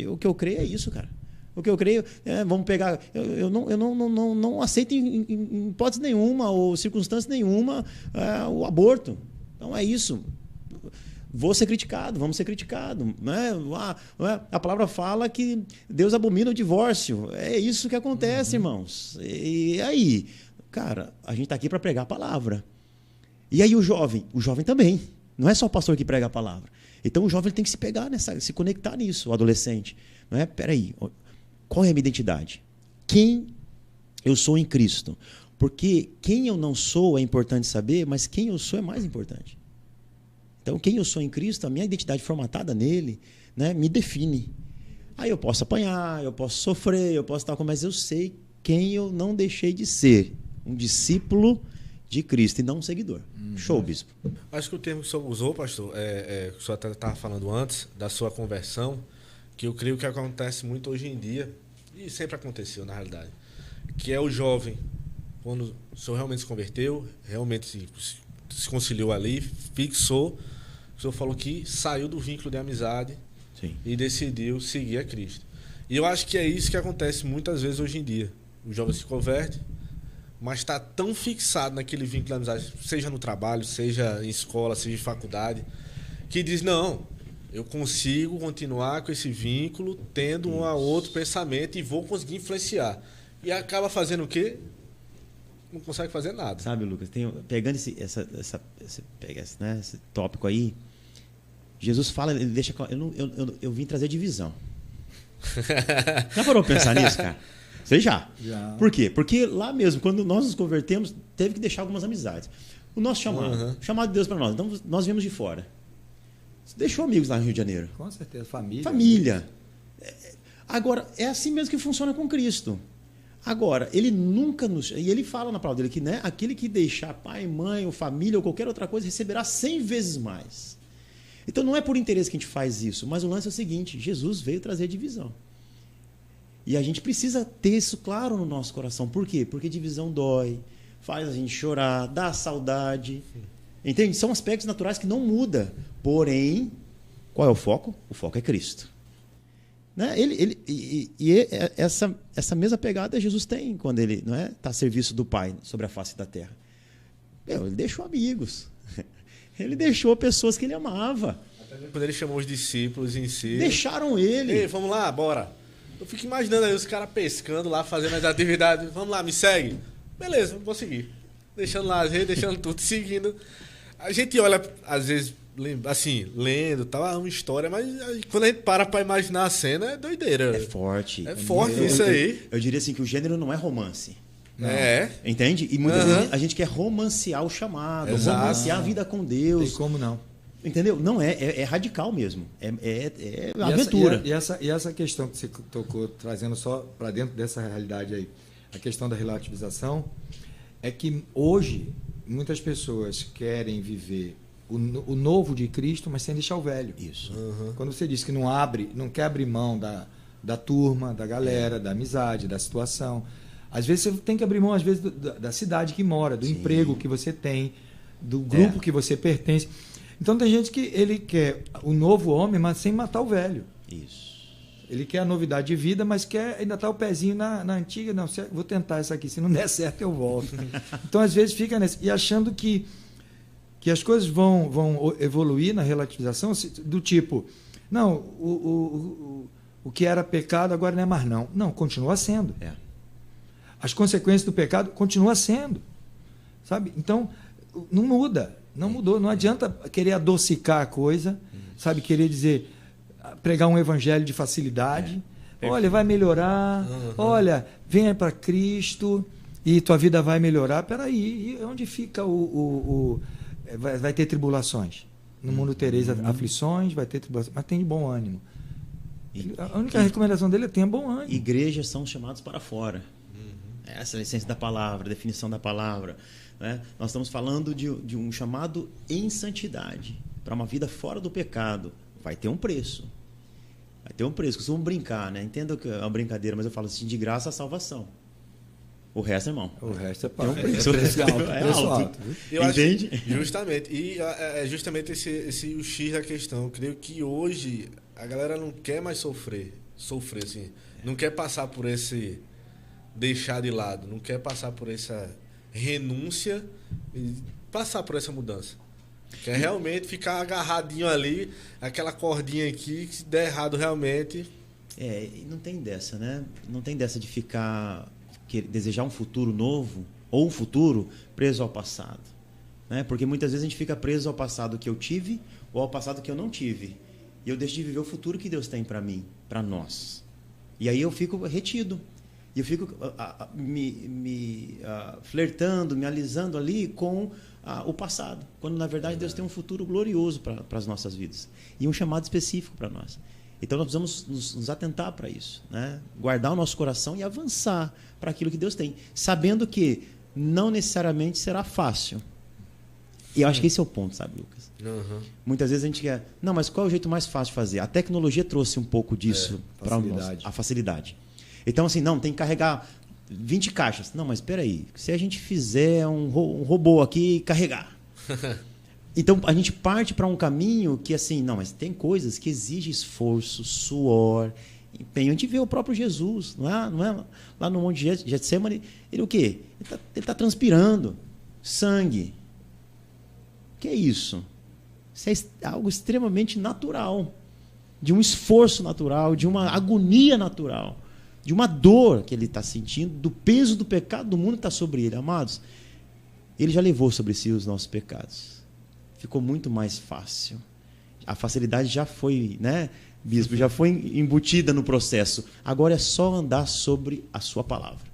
Speaker 3: O que eu creio é isso, cara. O que eu creio, vamos pegar... Eu não aceito em hipótese nenhuma ou circunstância nenhuma o aborto. Então, é isso. Vou ser criticado, vamos ser criticados. Né? A palavra fala que Deus abomina o divórcio. É isso que acontece, irmãos. E aí, cara, a gente está aqui para pregar a palavra. E aí o jovem também. Não é só o pastor que prega a palavra. Então o jovem tem que se pegar se conectar nisso, o adolescente. Não é? Peraí, qual é a minha identidade? Quem eu sou em Cristo? Porque quem eu não sou é importante saber, mas quem eu sou é mais importante. Então, quem eu sou em Cristo, a minha identidade formatada nele, né, me define. Aí eu posso apanhar, eu posso sofrer, eu posso estar com... Mas eu sei quem eu não deixei de ser. Um discípulo de Cristo e não um seguidor. Show, bispo.
Speaker 2: Acho que o termo que o senhor usou, pastor, o senhor estava falando antes da sua conversão, que eu creio que acontece muito hoje em dia, e sempre aconteceu na realidade, que é o jovem, quando o senhor realmente se converteu, realmente se conciliou ali, fixou, o senhor falou que saiu do vínculo de amizade.
Speaker 3: Sim.
Speaker 2: E decidiu seguir a Cristo. E eu acho que é isso que acontece muitas vezes hoje em dia. O jovem se converte, mas está tão fixado naquele vínculo de amizade, seja no trabalho, seja em escola, seja em faculdade, que diz, não, eu consigo continuar com esse vínculo, tendo um a outro pensamento e vou conseguir influenciar. E acaba fazendo o quê? Não consegue fazer nada.
Speaker 3: Sabe, Lucas, pegando esse tópico aí, Jesus fala, ele deixa... Eu vim trazer divisão. Já parou pra pensar nisso, cara? Você já. Por quê? Porque lá mesmo, quando nós nos convertemos, teve que deixar algumas amizades. O nosso chamado, o chamado de Deus para nós. Então, nós viemos de fora. Você deixou amigos lá no Rio de Janeiro.
Speaker 1: Com certeza, família.
Speaker 3: Família. Agora, é assim mesmo que funciona com Cristo. Agora, ele nunca nos... E ele fala na palavra dele que, né, aquele que deixar pai, mãe, ou família, ou qualquer outra coisa, receberá 100 vezes mais. Então, não é por interesse que a gente faz isso, mas o lance é o seguinte, Jesus veio trazer divisão. E a gente precisa ter isso claro no nosso coração. Por quê? Porque divisão dói, faz a gente chorar, dá saudade. Entende? São aspectos naturais que não mudam. Porém, qual é o foco? O foco é Cristo. Né? Essa mesma pegada Jesus tem quando ele está a serviço do Pai sobre a face da terra. Ele deixou amigos. Ele deixou pessoas que ele amava.
Speaker 2: Até quando ele chamou os discípulos em si.
Speaker 3: Deixaram ele.
Speaker 2: Ei, vamos lá, bora. Eu fico imaginando aí os caras pescando lá, fazendo as atividades. Vamos lá, me segue. Beleza, vou seguir. Deixando lá as redes, deixando tudo, seguindo. A gente olha, às vezes, assim, lendo, tal, uma história, mas quando a gente para imaginar a cena, é doideira.
Speaker 3: É forte.
Speaker 2: É forte isso aí.
Speaker 3: Eu diria assim que o gênero não é romance.
Speaker 2: Não. É.
Speaker 3: Entende? E muitas vezes a gente quer romancear o chamado, romancear a vida com Deus.
Speaker 1: Tem como não.
Speaker 3: Entendeu? Não, é radical mesmo. É aventura.
Speaker 1: E essa questão que você tocou, trazendo só para dentro dessa realidade aí, a questão da relativização, é que hoje muitas pessoas querem viver o novo de Cristo, mas sem deixar o velho.
Speaker 3: Isso.
Speaker 1: Quando você diz que não quer abrir mão da turma, da galera, da amizade, da situação. Às vezes você tem que abrir mão, às vezes, da cidade que mora, do emprego que você tem, do grupo que você pertence. Então tem gente que ele quer o novo homem, mas sem matar o velho.
Speaker 3: Isso.
Speaker 1: Ele quer a novidade de vida, mas quer ainda estar o pezinho na antiga. Não, vou tentar essa aqui, se não der certo eu volto. Então às vezes fica nesse, e achando que as coisas vão evoluir na relativização, do tipo, não, o que era pecado agora não é mais não. Não, continua sendo. As consequências do pecado continuam sendo. Sabe? Então, não muda. Não mudou. Não adianta querer adocicar a coisa, sabe? Querer dizer, pregar um evangelho de facilidade. Olha, vai melhorar. Olha, venha para Cristo e tua vida vai melhorar. Peraí, e onde fica vai ter tribulações? No mundo tereis aflições, vai ter tribulações, mas tem de bom ânimo. A única recomendação dele é tenha bom ânimo.
Speaker 3: Igrejas são chamadas para fora. Essa é a essência da palavra, a definição da palavra. Né? Nós estamos falando de um chamado em santidade, para uma vida fora do pecado. Vai ter um preço. Vai ter um preço. Costumo brincar, né? Entendo que é uma brincadeira, mas eu falo assim, de graça a salvação. O resto, irmão.
Speaker 1: O resto é
Speaker 3: pago. É alto.
Speaker 2: Eu entende? Acho, justamente. E é justamente esse o X da questão. Eu creio que hoje a galera não quer mais sofrer assim. Não quer passar por esse deixar de lado. Não quer passar por essa renúncia e passar por essa mudança. Quer realmente ficar agarradinho ali, aquela cordinha aqui, que se der errado realmente...
Speaker 3: E não tem dessa, né? Não tem dessa de ficar... desejar um futuro novo ou um futuro preso ao passado, né? Porque muitas vezes a gente fica preso ao passado que eu tive ou ao passado que eu não tive, e eu deixo de viver o futuro que Deus tem para mim, para nós, e aí eu fico retido, e eu fico flertando, me alisando ali com o passado, quando na verdade Deus tem um futuro glorioso para as nossas vidas e um chamado específico para nós. Então nós precisamos nos atentar para isso, né? Guardar o nosso coração e avançar para aquilo que Deus tem, sabendo que não necessariamente será fácil. E eu acho que esse é o ponto, sabe, Lucas?
Speaker 2: Uhum.
Speaker 3: Muitas vezes a gente quer... Não, mas qual é o jeito mais fácil de fazer? A tecnologia trouxe um pouco disso para nós, a facilidade. Então, assim, não, tem que carregar 20 caixas. Não, mas espera aí, se a gente fizer um robô aqui e carregar... Então, a gente parte para um caminho que, assim, não, mas tem coisas que exigem esforço, suor, empenho. A gente vê o próprio Jesus, não é? Lá no Monte de Getsemane, ele o quê? Ele tá transpirando sangue. O que é isso? Isso é algo extremamente natural, de um esforço natural, de uma agonia natural, de uma dor que ele está sentindo, do peso do pecado do mundo que está sobre ele. Amados, ele já levou sobre si os nossos pecados. Ficou muito mais fácil. A facilidade já foi, né, bispo, já foi embutida no processo. Agora é só andar sobre a sua palavra.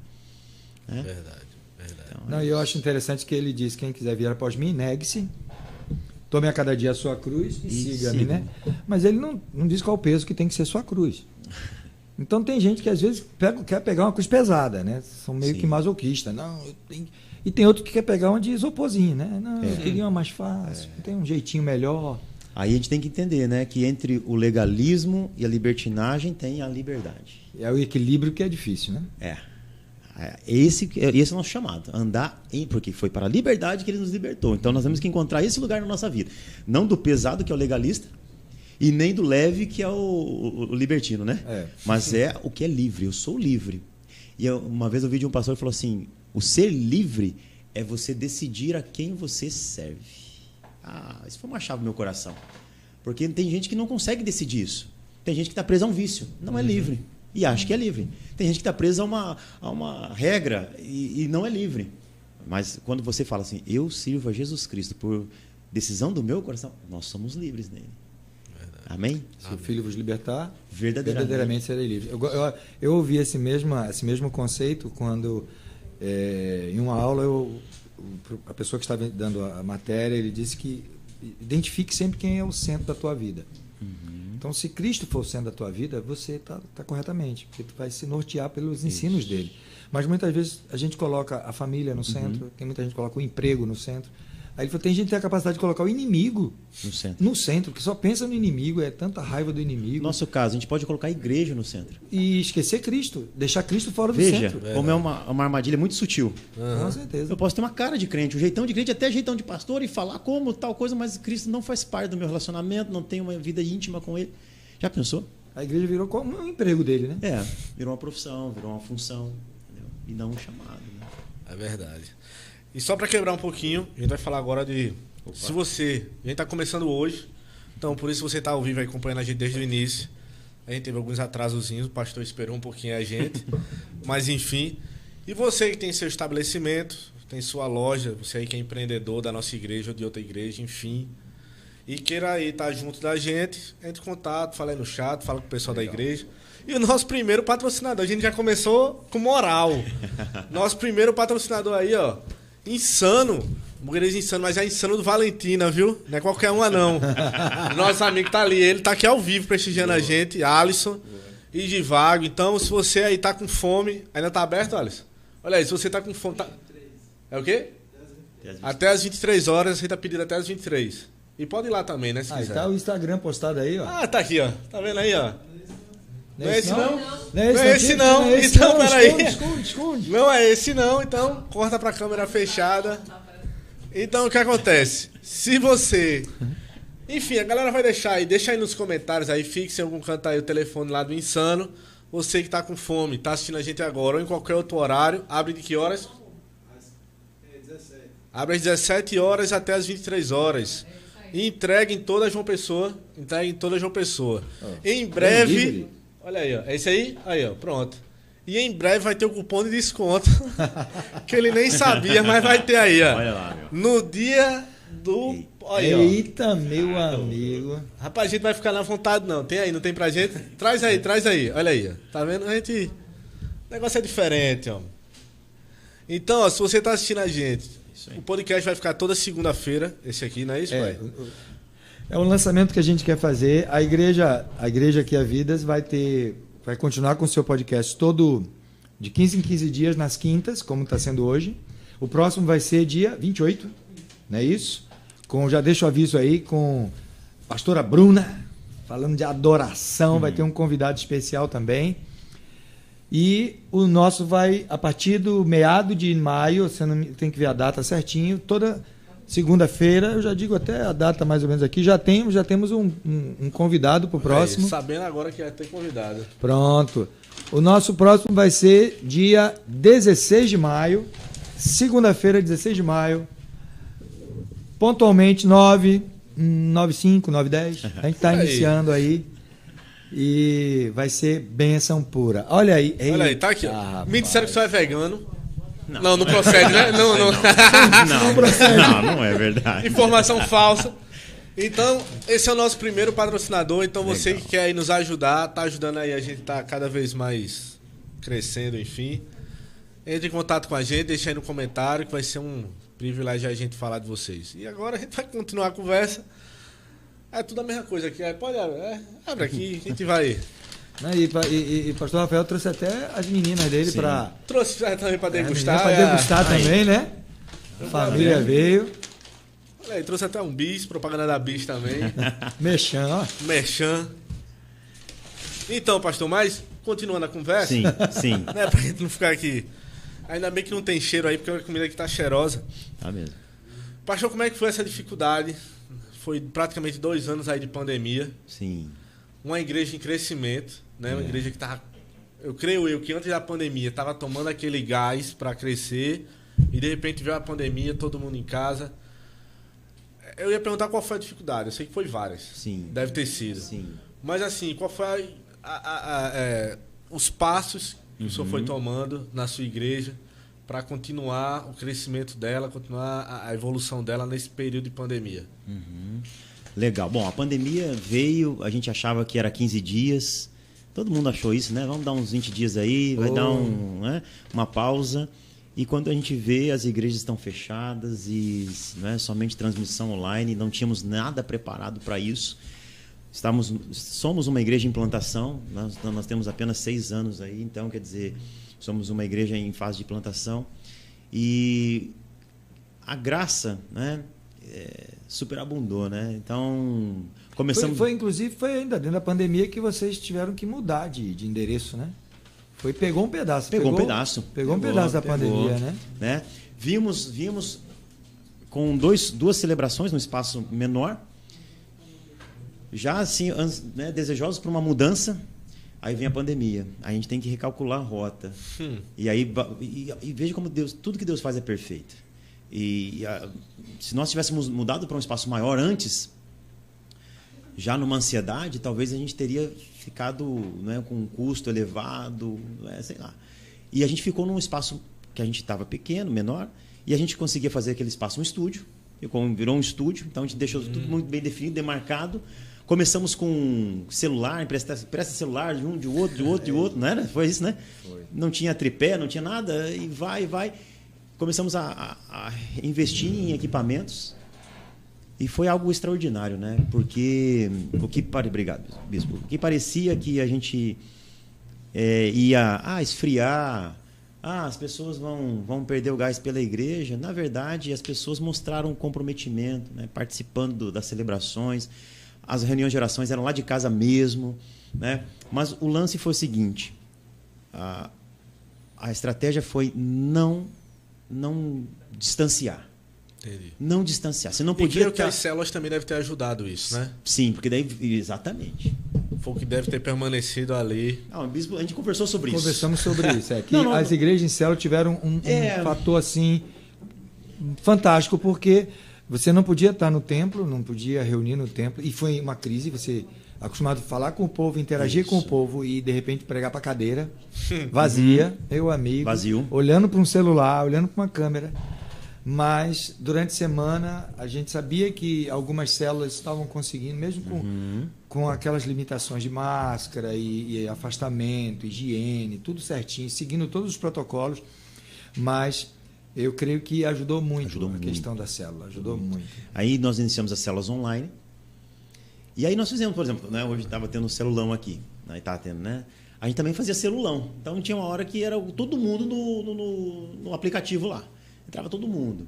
Speaker 3: Né?
Speaker 2: Verdade.
Speaker 3: Então,
Speaker 1: não, eu acho interessante que ele diz, quem quiser vir após mim, negue-se, tome a cada dia a sua cruz e siga-me, né? Mas ele não diz qual o peso que tem que ser sua cruz. Então tem gente que às vezes quer pegar uma cruz pesada, né? São meio que masoquistas. Não, e tem outro que quer pegar uma de isoporzinho, né? Não, eu queria uma mais fácil, tem um jeitinho melhor.
Speaker 3: Aí a gente tem que entender, né, que entre o legalismo e a libertinagem tem a liberdade.
Speaker 1: É o equilíbrio que é difícil, né?
Speaker 3: Esse é o nosso chamado, andar porque foi para a liberdade que ele nos libertou. Então nós temos que encontrar esse lugar na nossa vida. Não do pesado, que é o legalista, e nem do leve, que é o libertino, né? Mas é o que é livre. Eu sou livre. E uma vez eu ouvi de um pastor que falou assim: o ser livre é você decidir a quem você serve. Isso foi uma chave no meu coração. Porque tem gente que não consegue decidir isso. Tem gente que está presa a um vício, não é livre. E acha que é livre. Tem gente que está presa a uma regra e não é livre. Mas quando você fala assim, eu sirvo a Jesus Cristo por decisão do meu coração, nós somos livres nele. Amém?
Speaker 1: Se o Filho vos libertar,
Speaker 3: verdadeiramente
Speaker 1: serei livre. Eu ouvi esse mesmo conceito quando, em uma aula, a pessoa que estava dando a matéria, ele disse que identifique sempre quem é o centro da tua vida. Então, se Cristo for o centro da tua vida, você está corretamente, porque tu vai se nortear pelos ensinos dele. Mas muitas vezes a gente coloca a família no centro, tem muita gente que coloca o emprego no centro. Aí ele falou, tem gente que tem a capacidade de colocar o inimigo no centro, que só pensa no inimigo, é tanta raiva do inimigo.
Speaker 3: No nosso caso, a gente pode colocar a igreja no centro.
Speaker 1: E esquecer Cristo, deixar Cristo fora do centro.
Speaker 3: Veja, como é uma armadilha muito sutil.
Speaker 1: Com certeza.
Speaker 3: Eu posso ter uma cara de crente, um jeitão de crente, até jeitão de pastor, e falar como tal coisa, mas Cristo não faz parte do meu relacionamento, não tenho uma vida íntima com ele. Já pensou?
Speaker 1: A igreja virou como um emprego dele, né?
Speaker 3: Virou uma profissão, virou uma função, entendeu? E não um chamado. Né?
Speaker 2: É verdade. E só para quebrar um pouquinho, a gente vai falar agora de... Se você... A gente está começando hoje, então por isso você está ao vivo aí acompanhando a gente desde o início. A gente teve alguns atrasozinhos, o pastor esperou um pouquinho a gente. Mas enfim. E você que tem seu estabelecimento, tem sua loja, você aí que é empreendedor da nossa igreja ou de outra igreja, enfim. E queira aí estar junto da gente, entre em contato, fala aí no chat, fala com o pessoal da igreja. E o nosso primeiro patrocinador, a gente já começou com moral. Nosso primeiro patrocinador aí, ó. Insano, Hamburgueria Insano, mas é Insano do Valentina, viu? Não é qualquer uma, não. Nosso amigo tá ali, ele tá aqui ao vivo prestigiando a gente, Alisson e Divago. Então, se você aí tá com fome, ainda tá aberto, Alisson? Olha aí, se você tá com fome... É o quê? Até as 23 horas, você tá pedindo até as 23. E pode ir lá também, né, se quiser.
Speaker 1: Tá o Instagram postado aí, ó.
Speaker 2: Ah, tá aqui, ó. Tá vendo aí, ó? Não é esse não?
Speaker 1: Não é esse não.
Speaker 2: Então, peraí.
Speaker 1: Esconde.
Speaker 2: Não é esse não, então corta pra câmera fechada. Então, o que acontece? Se você... Enfim, a galera vai deixar aí, deixa aí nos comentários aí, fixe em algum canto aí o telefone lá do Insano. Você que tá com fome, tá assistindo a gente agora ou em qualquer outro horário, abre de que horas? Abre às 17 horas até às 23 horas. E entrega em toda João Pessoa. Em breve... Olha aí, ó. É esse aí? Aí, ó. Pronto. E em breve vai ter o cupom de desconto. Que ele nem sabia, mas vai ter aí, ó.
Speaker 3: Olha lá, meu.
Speaker 2: No dia do... Olha,
Speaker 1: eita, meu amigo.
Speaker 2: Rapaz, a gente vai ficar na vontade, não. Tem aí, não tem pra gente? Traz aí. Olha aí, ó. Tá vendo? A gente... O negócio é diferente, ó. Então, ó, se você tá assistindo a gente, o podcast vai ficar toda segunda-feira. Esse aqui, não é isso, pai?
Speaker 1: É um lançamento que a gente quer fazer. A igreja aqui, a Vidas, vai continuar com o seu podcast todo de 15 em 15 dias nas quintas, como está sendo hoje. O próximo vai ser dia 28, não é isso? Já deixo o aviso aí com a pastora Bruna, falando de adoração, vai ter um convidado especial também. E o nosso vai, a partir do meado de maio, você não tem que ver a data certinho, toda segunda-feira, eu já digo até a data mais ou menos aqui, já temos um convidado para o próximo.
Speaker 2: Sabendo agora que vai ter convidado.
Speaker 1: Pronto. O nosso próximo vai ser dia 16 de maio, segunda-feira, 16 de maio, pontualmente 9h05, 9h10. A gente está iniciando aí. E vai ser bênção pura. Olha aí.
Speaker 2: Olha aí, tá aqui. Me disseram que você é vegano. Não procede, né?
Speaker 3: Não é verdade.
Speaker 2: Informação falsa. Então, esse é o nosso primeiro patrocinador. Então, você que quer aí nos ajudar, tá ajudando aí, a gente tá cada vez mais crescendo, enfim. Entre em contato com a gente, deixa aí no comentário, que vai ser um privilégio a gente falar de vocês. E agora a gente vai continuar a conversa. É tudo a mesma coisa aqui. Pode abre aqui, a gente vai.
Speaker 1: E o pastor Rafael trouxe até as meninas dele para.
Speaker 2: Trouxe também para degustar.
Speaker 1: Para degustar também, né? A família veio.
Speaker 2: Olha aí, trouxe até um bis, propaganda da bis também.
Speaker 1: Merchan, ó.
Speaker 2: Merchan. Então, pastor, mas continuando a conversa.
Speaker 3: Sim.
Speaker 2: Né, pra gente não ficar aqui. Ainda bem que não tem cheiro aí, porque a comida aqui tá cheirosa.
Speaker 3: Tá mesmo.
Speaker 2: Pastor, como é que foi essa dificuldade? Foi praticamente 2 anos aí de pandemia.
Speaker 3: Sim.
Speaker 2: Uma igreja em crescimento, né? Uma igreja que tava... creio eu que antes da pandemia tava tomando aquele gás para crescer e de repente veio a pandemia, todo mundo em casa. Eu ia perguntar qual foi a dificuldade. Eu sei que foi várias.
Speaker 3: Sim.
Speaker 2: Deve ter sido.
Speaker 3: Sim.
Speaker 2: Mas assim, qual foi os passos que o senhor foi tomando na sua igreja para continuar o crescimento dela, continuar a evolução dela nesse período de pandemia?
Speaker 3: Legal. Bom, a pandemia veio, a gente achava que era 15 dias. Todo mundo achou isso, né? Vamos dar uns 20 dias aí, vai dar uma pausa. E quando a gente vê, as igrejas estão fechadas e somente transmissão online, não tínhamos nada preparado para isso. Somos uma igreja em implantação, nós temos apenas 6 anos aí, então, quer dizer, somos uma igreja em fase de plantação. E a graça, né, superabundou, né? Então, começamos...
Speaker 1: Inclusive, foi ainda dentro da pandemia que vocês tiveram que mudar de endereço, né? Pegou um pedaço. Pegou um pedaço da pandemia, né?
Speaker 3: Vimos com duas celebrações num espaço menor, já assim, né, desejosos por uma mudança. Aí vem a pandemia. A gente tem que recalcular a rota. E aí e veja como tudo que Deus faz é perfeito. Se nós tivéssemos mudado para um espaço maior antes, já numa ansiedade, talvez a gente teria ficado, né, com um custo elevado, sei lá. E a gente ficou num espaço que a gente estava pequeno, menor, e a gente conseguia fazer aquele espaço um estúdio. Virou um estúdio, então a gente deixou tudo muito bem definido, demarcado. Começamos com celular, empresta celular de um, de outro, não era? Foi isso, né? Foi. Não tinha tripé, não tinha nada, e vai. Começamos a investir em equipamentos e foi algo extraordinário, né? Porque obrigado, bispo. O que parecia que a gente ia esfriar, as pessoas vão perder o gás pela igreja. Na verdade, as pessoas mostraram um comprometimento, né? Participando das celebrações. As reuniões de orações eram lá de casa mesmo, né? Mas o lance foi o seguinte, a estratégia foi não distanciar.
Speaker 2: Entendi.
Speaker 3: Não distanciar. Você não podia.
Speaker 2: E creio que as células também devem ter ajudado isso, né?
Speaker 3: Sim, porque daí. Exatamente.
Speaker 2: Foi o que deve ter permanecido ali.
Speaker 3: O bispo, a gente conversou sobre isso.
Speaker 1: Conversamos sobre isso. Que as igrejas em célula tiveram um fator assim fantástico, porque você não podia estar no templo, não podia reunir no templo, e foi uma crise, você acostumado a falar com o povo, interagir com o povo e de repente pregar para a cadeira vazia, meu amigo,
Speaker 3: vazio,
Speaker 1: olhando para um celular, olhando para uma câmera. Mas durante a semana a gente sabia que algumas células estavam conseguindo, mesmo com aquelas limitações de máscara e afastamento, higiene, tudo certinho, seguindo todos os protocolos, mas eu creio que ajudou muito a questão da célula, ajudou muito.
Speaker 3: Aí nós iniciamos as células online. E aí nós fizemos, por exemplo, né, hoje estava tendo um celulão aqui, aí estava tendo, né? A gente também fazia celulão. Então tinha uma hora que era todo mundo no aplicativo lá. Entrava todo mundo.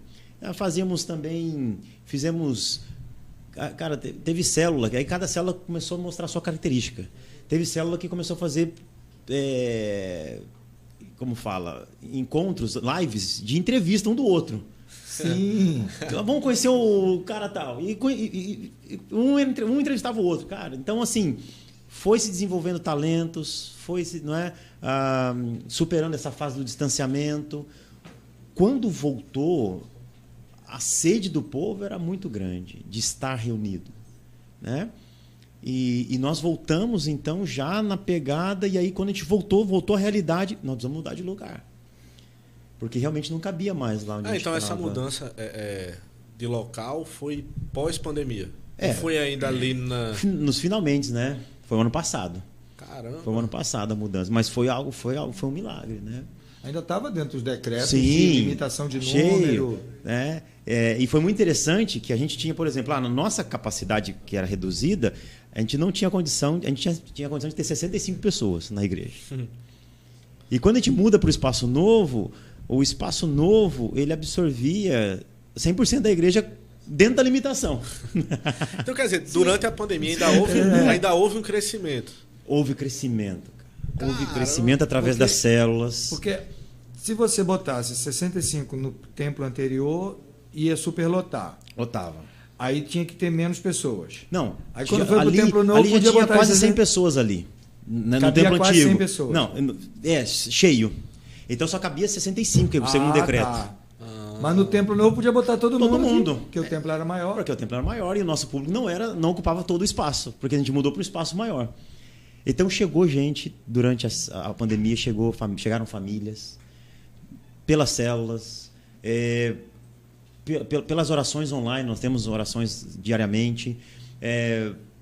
Speaker 3: Fizemos... Cara, teve célula, aí cada célula começou a mostrar a sua característica. Teve célula que começou a fazer, como fala, encontros, lives de entrevista um do outro.
Speaker 1: Sim.
Speaker 3: Vamos conhecer o cara tal. E um entrevistava o outro, cara. Então, assim, foi se desenvolvendo talentos, superando essa fase do distanciamento. Quando voltou, a sede do povo era muito grande de estar reunido, né? E nós voltamos, então, já na pegada, e aí quando a gente voltou à realidade, nós precisamos mudar de lugar. Porque realmente não cabia mais lá onde a gente
Speaker 2: então
Speaker 3: estava.
Speaker 2: Essa mudança de local foi pós-pandemia? Ou foi ainda ali
Speaker 3: nos finalmente, né? Foi o ano passado.
Speaker 2: Caramba!
Speaker 3: Foi o ano passado a mudança, mas foi um milagre, né?
Speaker 1: Ainda estava dentro dos decretos
Speaker 3: de
Speaker 1: limitação de número.
Speaker 3: Né? E foi muito interessante que a gente tinha, por exemplo, na nossa capacidade que era reduzida, a gente não tinha condição, tinha condição de ter 65 pessoas na igreja. E quando a gente muda para o espaço novo ele absorvia 100% da igreja dentro da limitação.
Speaker 2: Então, quer dizer, durante a pandemia ainda houve um crescimento.
Speaker 3: Houve crescimento. Houve crescimento através das células.
Speaker 1: Porque se você botasse 65 no templo anterior, ia superlotar.
Speaker 3: Lotava.
Speaker 1: Aí tinha que ter menos pessoas.
Speaker 3: Não.
Speaker 1: Aí quando foi pro templo novo,
Speaker 3: ali já tinha quase 100 pessoas ali. No templo
Speaker 1: quase
Speaker 3: antigo.
Speaker 1: 100 pessoas.
Speaker 3: Não, cheio. Então só cabia 65, que é o segundo decreto.
Speaker 1: Tá. Mas no templo novo podia botar todo mundo. Porque
Speaker 3: o
Speaker 1: templo era maior.
Speaker 3: Porque o templo era maior e o nosso público não ocupava todo o espaço, porque a gente mudou para um espaço maior. Então chegou gente, durante a pandemia, chegaram famílias, pelas células, pelas orações online, nós temos orações diariamente,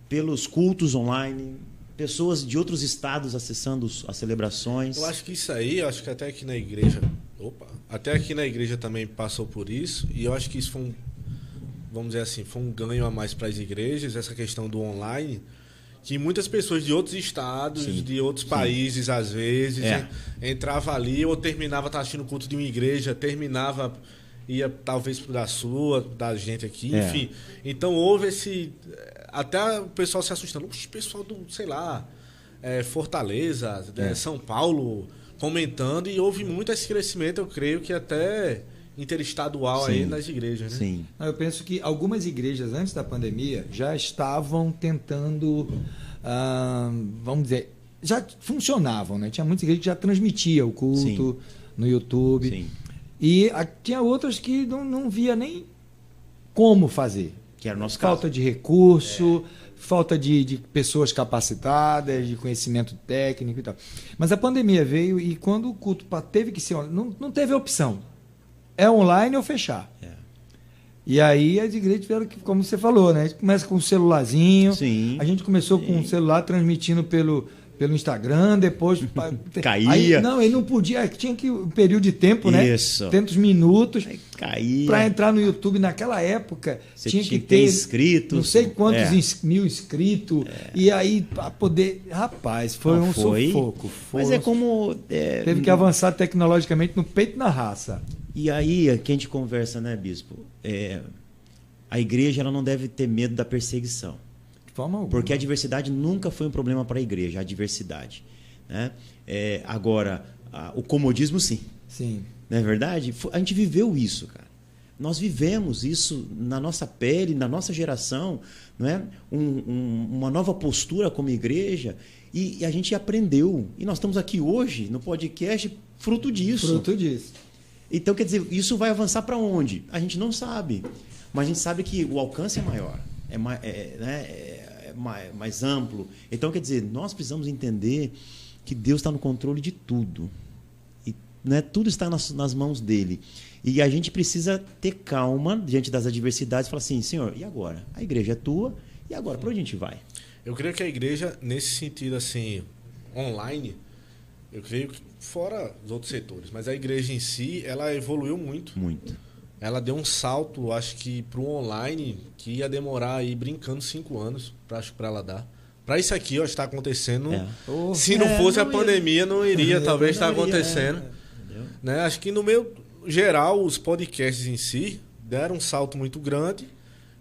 Speaker 3: pelos cultos online, pessoas de outros estados acessando as celebrações.
Speaker 2: Eu acho que isso aí, acho que até aqui na igreja, até aqui na igreja também passou por isso, e eu acho que isso foi vamos dizer assim, foi um ganho a mais para as igrejas, essa questão do online, que muitas pessoas de outros estados, de outros países, às vezes, entrava ali ou terminava assistindo o culto de uma igreja, ia talvez da gente aqui, enfim. Então houve esse... Até o pessoal se assustando. O pessoal do, sei lá, Fortaleza, São Paulo, comentando, e houve muito esse crescimento, eu creio que até interestadual aí nas igrejas, né?
Speaker 3: Sim.
Speaker 1: Eu penso que algumas igrejas, antes da pandemia, já estavam tentando, vamos dizer, já funcionavam, né? Tinha muitas igrejas que já transmitiam o culto no YouTube. Sim. E tinha outras que não via nem como fazer.
Speaker 3: Que era o nosso
Speaker 1: falta
Speaker 3: caso.
Speaker 1: De recurso, falta de pessoas capacitadas, de conhecimento técnico e tal. Mas a pandemia veio e quando o culto teve que ser online, não teve opção. É online ou fechar. E aí as igrejas tiveram que, como você falou, né? A gente começa com um celularzinho.
Speaker 3: Sim.
Speaker 1: A gente começou com um celular transmitindo pelo Instagram, depois
Speaker 3: caía.
Speaker 1: Aí, não, ele não podia, tinha que um período de tempo, né?
Speaker 3: Isso.
Speaker 1: Tantos minutos.
Speaker 3: Caía.
Speaker 1: Para entrar no YouTube naquela época,
Speaker 3: Você
Speaker 1: tinha que ter
Speaker 3: inscritos.
Speaker 1: Não sei quantos mil inscritos. E aí, para poder. Rapaz, foi um sufoco.
Speaker 3: Mas é como.
Speaker 1: Teve que avançar tecnologicamente no peito e na raça.
Speaker 3: E aí, que a gente conversa, né, Bispo? A igreja ela não deve ter medo da perseguição. Porque a diversidade nunca foi um problema para a igreja, a diversidade. Né? Agora, o comodismo, sim.
Speaker 1: Sim.
Speaker 3: Não é verdade? A gente viveu isso, cara. Nós vivemos isso na nossa pele, na nossa geração, não é? Uma nova postura como igreja, e a gente aprendeu. E nós estamos aqui hoje, no podcast, fruto disso.
Speaker 1: Fruto disso.
Speaker 3: Então, quer dizer, isso vai avançar para onde? A gente não sabe. Mas a gente sabe que o alcance é maior. Mais amplo. Então, quer dizer, nós precisamos entender que Deus está no controle de tudo. E, né, tudo está nas mãos dele. E a gente precisa ter calma diante das adversidades e falar assim, Senhor, e agora? A igreja é tua, e agora? Para onde a gente vai?
Speaker 2: Eu creio que a igreja, nesse sentido assim, online, eu creio que fora os outros setores, mas a igreja em si, ela evoluiu muito.
Speaker 3: Muito.
Speaker 2: Ela deu um salto, acho que para o online, que ia demorar aí brincando 5 anos, para ela dar. Para isso aqui, ó, está acontecendo. Se não fosse a pandemia, não iria talvez estar acontecendo. Né? Acho que no meio geral, os podcasts em si deram um salto muito grande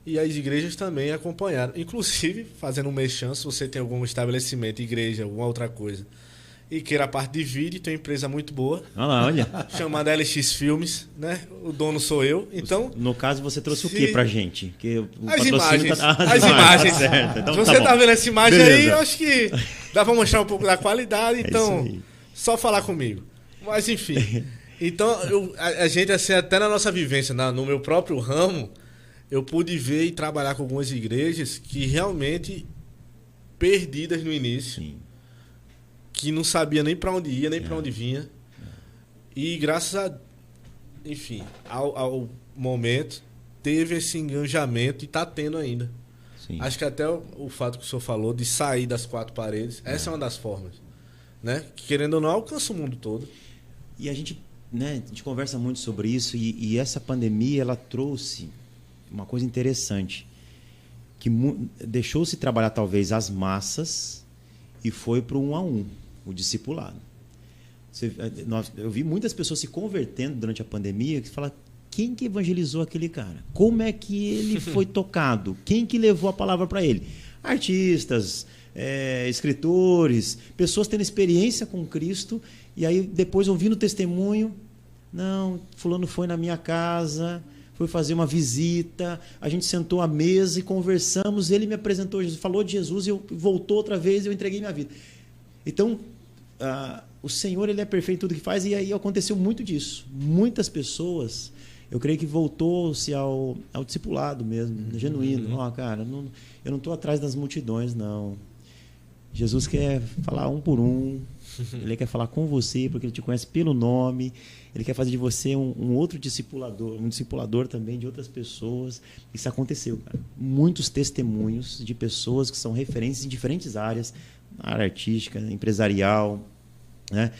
Speaker 2: e as igrejas também acompanharam. Inclusive, fazendo um merchan, se você tem algum estabelecimento, igreja, alguma outra coisa, e queira a parte de vídeo, tem uma empresa muito boa.
Speaker 3: Olha.
Speaker 2: Chamada LX Filmes, né? O dono sou eu. Então,
Speaker 3: no caso, você trouxe o que pra gente? Que
Speaker 2: as imagens. As
Speaker 3: imagens. Certo. Então,
Speaker 2: se você tá vendo essa imagem
Speaker 3: Beleza.
Speaker 2: aí, eu acho que dá pra mostrar um pouco da qualidade. Então, só falar comigo. Mas, enfim. Então, a gente, assim, até na nossa vivência, no meu próprio ramo, eu pude ver e trabalhar com algumas igrejas que realmente perdidas no início.
Speaker 3: Sim.
Speaker 2: Que não sabia nem para onde ia, nem para onde vinha. E graças ao momento, teve esse engajamento e está tendo ainda.
Speaker 3: Sim.
Speaker 2: Acho que até o fato que o senhor falou de sair das 4 paredes, essa é uma das formas. Né? Que, querendo ou não, alcança o mundo todo.
Speaker 3: E a gente conversa muito sobre isso, e essa pandemia ela trouxe uma coisa interessante, que deixou-se trabalhar talvez as massas e foi para o 1 a 1, o discipulado. Eu vi muitas pessoas se convertendo durante a pandemia que falam, quem que evangelizou aquele cara? Como é que ele foi tocado? Quem que levou a palavra para ele? Artistas, escritores, pessoas tendo experiência com Cristo, e aí depois ouvindo o testemunho, não, fulano foi na minha casa, foi fazer uma visita, a gente sentou à mesa e conversamos, ele me apresentou Jesus, falou de Jesus, e eu voltou outra vez e eu entreguei minha vida. Então, o Senhor, ele é perfeito em tudo que faz, e aí aconteceu muito disso. Muitas pessoas, eu creio que voltou-se ao discipulado mesmo, genuíno. Cara, eu não estou atrás das multidões, não. Jesus quer falar um por um, ele quer falar com você, porque ele te conhece pelo nome, ele quer fazer de você um outro discipulador, um discipulador também de outras pessoas. Isso aconteceu, cara. Muitos testemunhos de pessoas que são referências em diferentes áreas, na área artística, empresarial, né?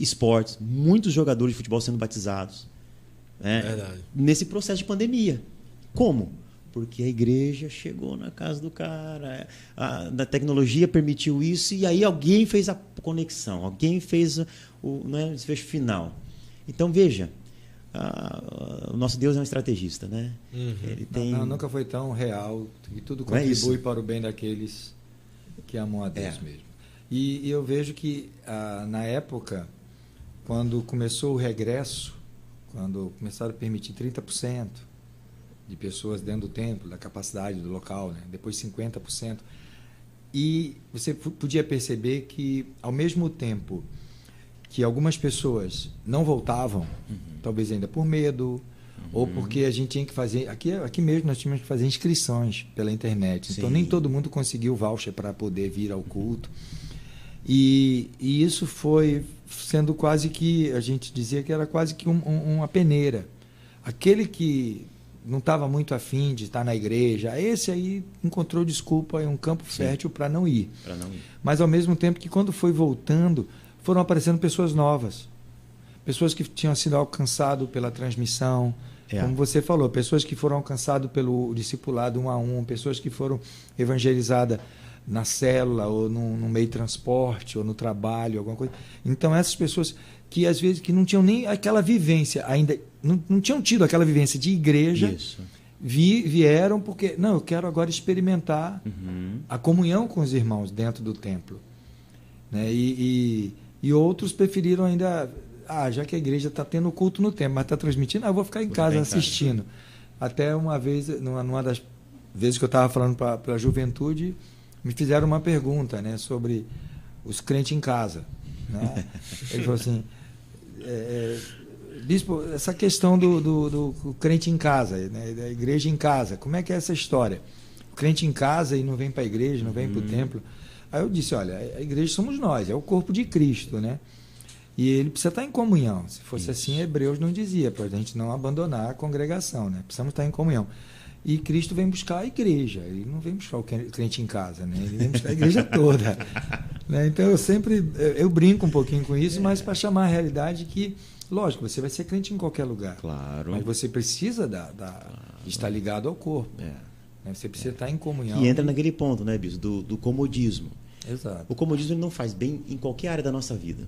Speaker 3: Esportes, muitos jogadores de futebol sendo batizados, né?
Speaker 2: Verdade.
Speaker 3: Nesse processo de pandemia. Como? Porque a igreja chegou na casa do cara, a tecnologia permitiu isso, e aí alguém fez a conexão, alguém fez o desfecho final. Então, veja, o nosso Deus é um estrategista, né? Ele tem...
Speaker 1: nunca foi tão real, e tudo contribui para o bem daqueles que amam a Deus mesmo. E eu vejo que, na época, quando começou o regresso, quando começaram a permitir 30% de pessoas dentro do templo, da capacidade do local, né? Depois 50%, e você podia perceber que, ao mesmo tempo que algumas pessoas não voltavam, talvez ainda por medo, ou porque a gente tinha que fazer... Aqui mesmo nós tínhamos que fazer inscrições pela internet. Então, nem todo mundo conseguiu voucher para poder vir ao culto. E isso foi sendo quase que... A gente dizia que era quase que uma peneira. Aquele que não estava muito afim de estar na igreja. Esse aí encontrou desculpa e um campo fértil para não ir. Mas ao mesmo tempo que quando foi voltando, foram aparecendo pessoas novas. Pessoas que tinham sido alcançadas pela transmissão, como você falou, pessoas que foram alcançadas pelo discipulado 1 a 1, pessoas que foram evangelizadas na célula, ou no meio de transporte, ou no trabalho, alguma coisa. Então, essas pessoas que às vezes que não tinham nem aquela vivência, ainda não tinham tido aquela vivência de igreja, vieram porque, não, eu quero agora experimentar a comunhão com os irmãos dentro do templo. Né? E outros preferiram ainda... já que a igreja está tendo culto no templo, mas está transmitindo, eu vou ficar em casa assistindo. Até uma vez, numa das vezes que eu estava falando para a juventude, me fizeram uma pergunta, né, sobre os crentes em casa. Né? Ele falou assim, bispo, essa questão do crente em casa, né, da igreja em casa, como é que é essa história? O crente em casa e não vem para a igreja, não vem para o templo. Aí eu disse, olha, a igreja somos nós, é o corpo de Cristo, né? E ele precisa estar em comunhão. Se fosse assim, Hebreus não dizia, para a gente não abandonar a congregação, né? Precisamos estar em comunhão. E Cristo vem buscar a igreja, ele não vem buscar o crente em casa, né? Ele vem buscar a igreja toda. Né? Então eu brinco um pouquinho com isso, mas para chamar a realidade que, lógico, você vai ser crente em qualquer lugar.
Speaker 3: Claro.
Speaker 1: Mas você precisa de estar ligado ao corpo. Né? Você precisa estar em comunhão.
Speaker 3: E entra naquele ponto, né, Bispo, do comodismo.
Speaker 1: Exato.
Speaker 3: O comodismo ele não faz bem em qualquer área da nossa vida.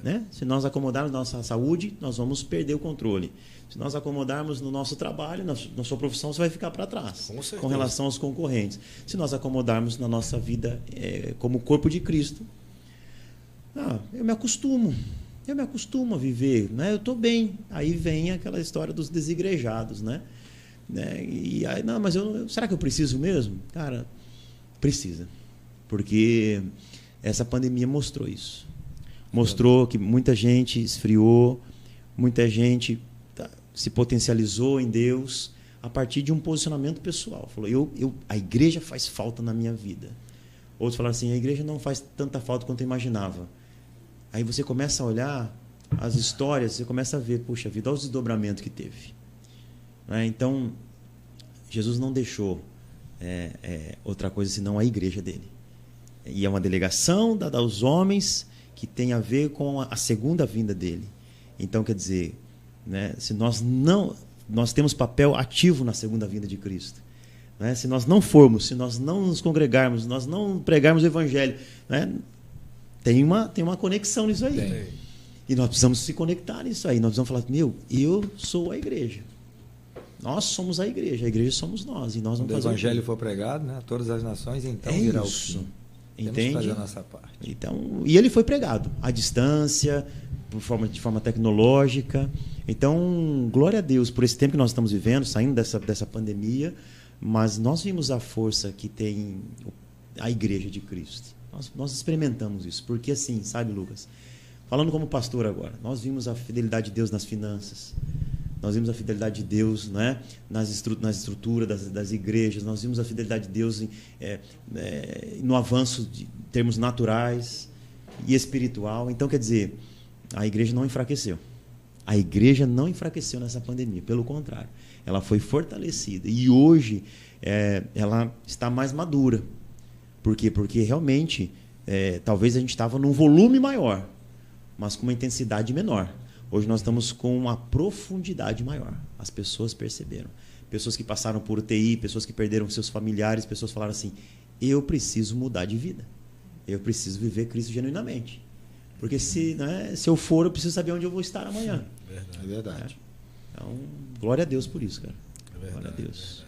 Speaker 3: Né? Se nós acomodarmos nossa saúde, nós vamos perder o controle. Se nós acomodarmos no nosso trabalho, na sua profissão, você vai ficar para trás com relação aos concorrentes. Se nós acomodarmos na nossa vida como corpo de Cristo, eu me acostumo a viver, né? Eu estou bem. Aí vem aquela história dos desigrejados, né? E aí, não, mas será que eu preciso mesmo? Cara, precisa, porque essa pandemia mostrou isso. Mostrou que muita gente esfriou, muita gente se potencializou em Deus a partir de um posicionamento pessoal. Falou, a igreja faz falta na minha vida. Outros falaram assim, a igreja não faz tanta falta quanto eu imaginava. Aí você começa a olhar as histórias, você começa a ver, puxa vida, olha os desdobramentos que teve. Então, Jesus não deixou outra coisa senão a igreja dele. E é uma delegação dada aos homens que tem a ver com a segunda vinda dele. Então, quer dizer, né, se nós temos papel ativo na segunda vinda de Cristo. Né? Se nós não formos, se nós não nos congregarmos, se nós não pregarmos o evangelho, né, tem uma conexão nisso aí. Tem. E nós precisamos se conectar nisso aí. Nós precisamos falar, eu sou a igreja. Nós somos a igreja somos nós. E nós vamos
Speaker 1: fazer o evangelho for pregado, né, a todas as nações, então virá o fim.
Speaker 3: Entende?
Speaker 1: Temos que fazer a nossa parte.
Speaker 3: Então, e ele foi pregado à distância, de forma tecnológica. Então, glória a Deus por esse tempo que nós estamos vivendo, saindo dessa pandemia, mas nós vimos a força que tem a igreja de Cristo. Nós experimentamos isso, porque assim, sabe, Lucas, falando como pastor agora, nós vimos a fidelidade de Deus nas finanças, nós vimos a fidelidade de Deus, né, na estrutura das igrejas, nós vimos a fidelidade de Deus no avanço de termos naturais e espiritual. Então, quer dizer, a igreja não enfraqueceu. A igreja não enfraqueceu nessa pandemia, pelo contrário, ela foi fortalecida. E hoje ela está mais madura. Por quê? Porque realmente, talvez a gente estava num volume maior, mas com uma intensidade menor. Hoje nós estamos com uma profundidade maior. As pessoas perceberam. Pessoas que passaram por UTI, pessoas que perderam seus familiares, pessoas falaram assim, eu preciso mudar de vida. Eu preciso viver Cristo genuinamente. Porque se eu for, eu preciso saber onde eu vou estar amanhã.
Speaker 1: É verdade.
Speaker 3: Então, glória a Deus por isso, cara.
Speaker 2: É verdade,
Speaker 3: glória a Deus.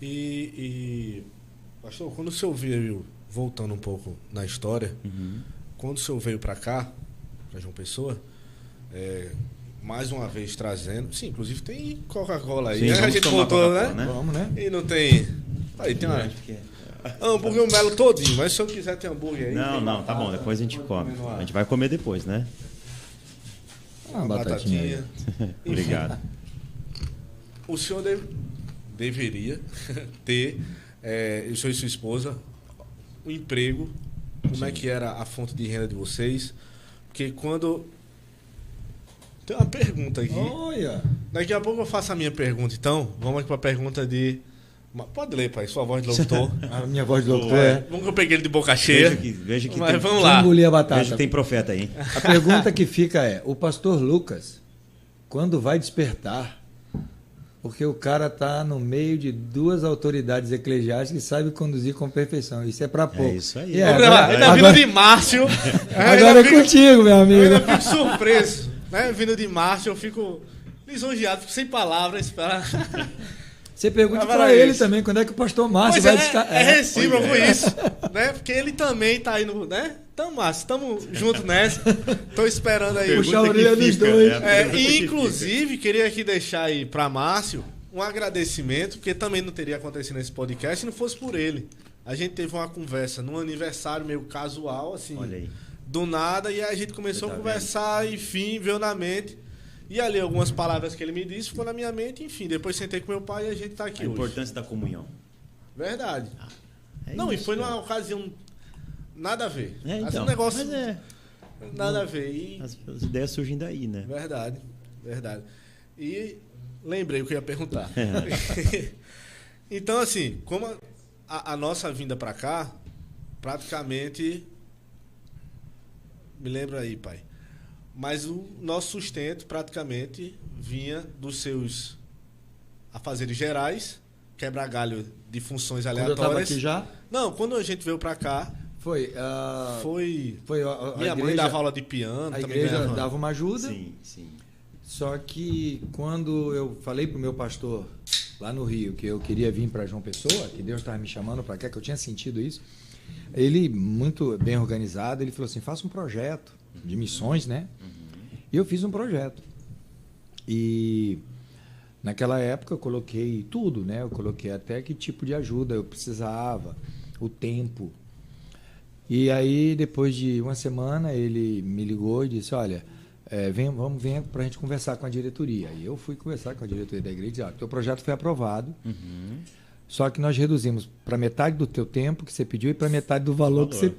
Speaker 2: E pastor, quando o senhor veio, voltando um pouco na história, quando o senhor veio para cá, para João Pessoa, mais uma vez trazendo, sim, inclusive tem Coca-Cola aí,
Speaker 3: sim,
Speaker 2: a gente voltou, né?
Speaker 1: Vamos, né?
Speaker 2: E não tem, aí tem uma hambúrguer melo todinho, mas se eu quiser ter hambúrguer aí,
Speaker 3: não, tá bom, depois a gente come, a gente vai comer depois, né?
Speaker 1: Uma batatinha.
Speaker 3: Obrigado.
Speaker 2: O senhor deveria ter, o senhor e sua esposa, um emprego. Como é que era a fonte de renda de vocês? Porque quando... Tem uma pergunta aqui.
Speaker 1: Olha!
Speaker 2: Daqui a pouco eu faço a minha pergunta, então. Vamos aqui para a pergunta de... Pode ler, pai, sua voz de locutor.
Speaker 1: A minha voz de locutor é...
Speaker 2: Vamos que eu peguei ele de boca cheia.
Speaker 3: Veja que
Speaker 2: mas
Speaker 3: tem,
Speaker 2: vamos lá.
Speaker 1: Engolir a batata.
Speaker 3: Veja que tem profeta aí.
Speaker 1: A pergunta que fica é, o pastor Lucas, quando vai despertar? Porque o cara está no meio de duas autoridades eclesiásticas que sabem conduzir com perfeição. Isso é para pouco.
Speaker 3: É isso aí.
Speaker 2: Ainda vindo de Márcio.
Speaker 1: Agora é contigo, meu amigo.
Speaker 2: Eu ainda fico surpreso. Né? Vindo de Márcio, eu fico lisonjeado, fico sem palavras para...
Speaker 1: Você pergunta para ele também quando é que o pastor Márcio vai descansar.
Speaker 2: É recíproco isso, né? Porque ele também tá aí no, né? Então, Márcio, estamos juntos nessa. Tô esperando aí.
Speaker 1: Puxar a orelha dos dois.
Speaker 2: E, inclusive, queria aqui deixar aí para Márcio um agradecimento, porque também não teria acontecido nesse podcast se não fosse por ele. A gente teve uma conversa num aniversário meio casual, assim, do nada, e aí a gente começou a conversar, enfim, veio na mente. E ali algumas palavras que ele me disse, ficou na minha mente, enfim. Depois sentei com meu pai e a gente tá aqui hoje.
Speaker 3: A importância da comunhão.
Speaker 2: Verdade.
Speaker 3: Não,
Speaker 2: e foi numa ocasião nada a ver.
Speaker 3: Então,
Speaker 2: um negócio nada a ver. E...
Speaker 3: As ideias surgem daí, né?
Speaker 2: Verdade. E lembrei o que eu ia perguntar. Então, assim, como a nossa vinda para cá, praticamente... Me lembra aí, pai. Mas o nosso sustento praticamente vinha dos seus afazeres gerais, quebrar galho de funções aleatórias.
Speaker 1: Quando eu estava aqui já?
Speaker 2: Não, quando a gente veio para cá,
Speaker 1: foi
Speaker 2: minha mãe dava aula de piano.
Speaker 1: A igreja
Speaker 2: também
Speaker 1: dava uma ajuda.
Speaker 3: Sim.
Speaker 1: Só que quando eu falei para o meu pastor lá no Rio que eu queria vir para João Pessoa, que Deus estava me chamando para cá, que eu tinha sentido isso, ele, muito bem organizado, ele falou assim, faça um projeto de missões, né? E eu fiz um projeto. E naquela época eu coloquei tudo, né? Eu coloquei até que tipo de ajuda eu precisava, o tempo. E aí, depois de uma semana, ele me ligou e disse, olha, venha para a gente conversar com a diretoria. E eu fui conversar com a diretoria da igreja e disse, teu projeto foi aprovado, só que nós reduzimos para metade do teu tempo que você pediu e para metade do valor que você...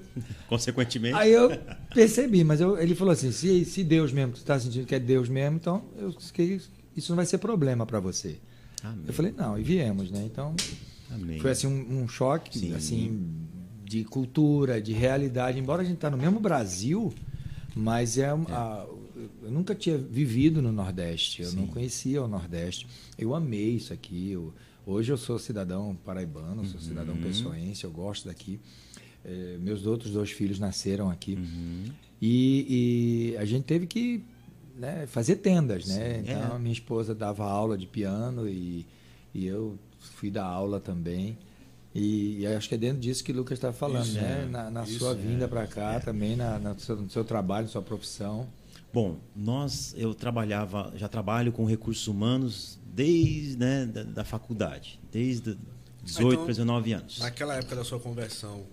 Speaker 3: Consequentemente.
Speaker 1: Aí eu percebi, mas ele falou assim, se Deus mesmo, tu está sentindo que é Deus mesmo, então isso não vai ser problema para você.
Speaker 3: Amém.
Speaker 1: Eu falei, não, e viemos, né? Então,
Speaker 3: Amém.
Speaker 1: foi assim um choque,
Speaker 3: Sim.
Speaker 1: assim, de cultura, de realidade. Embora a gente está no mesmo Brasil, mas eu nunca tinha vivido no Nordeste, eu não conhecia o Nordeste. Eu amei isso aqui, hoje eu sou cidadão paraibano, sou cidadão pessoense, eu gosto daqui. Meus outros 2 filhos nasceram aqui. E a gente teve que, né, fazer tendas, né? Então, minha esposa dava aula de piano e eu fui dar aula também. E acho que é dentro disso que o Lucas está falando, isso, né? Na sua vinda para cá, também no seu trabalho, na sua profissão.
Speaker 3: Bom, eu já trabalho com recursos humanos desde da faculdade, desde 18 para 19 anos.
Speaker 2: Naquela época da sua conversão,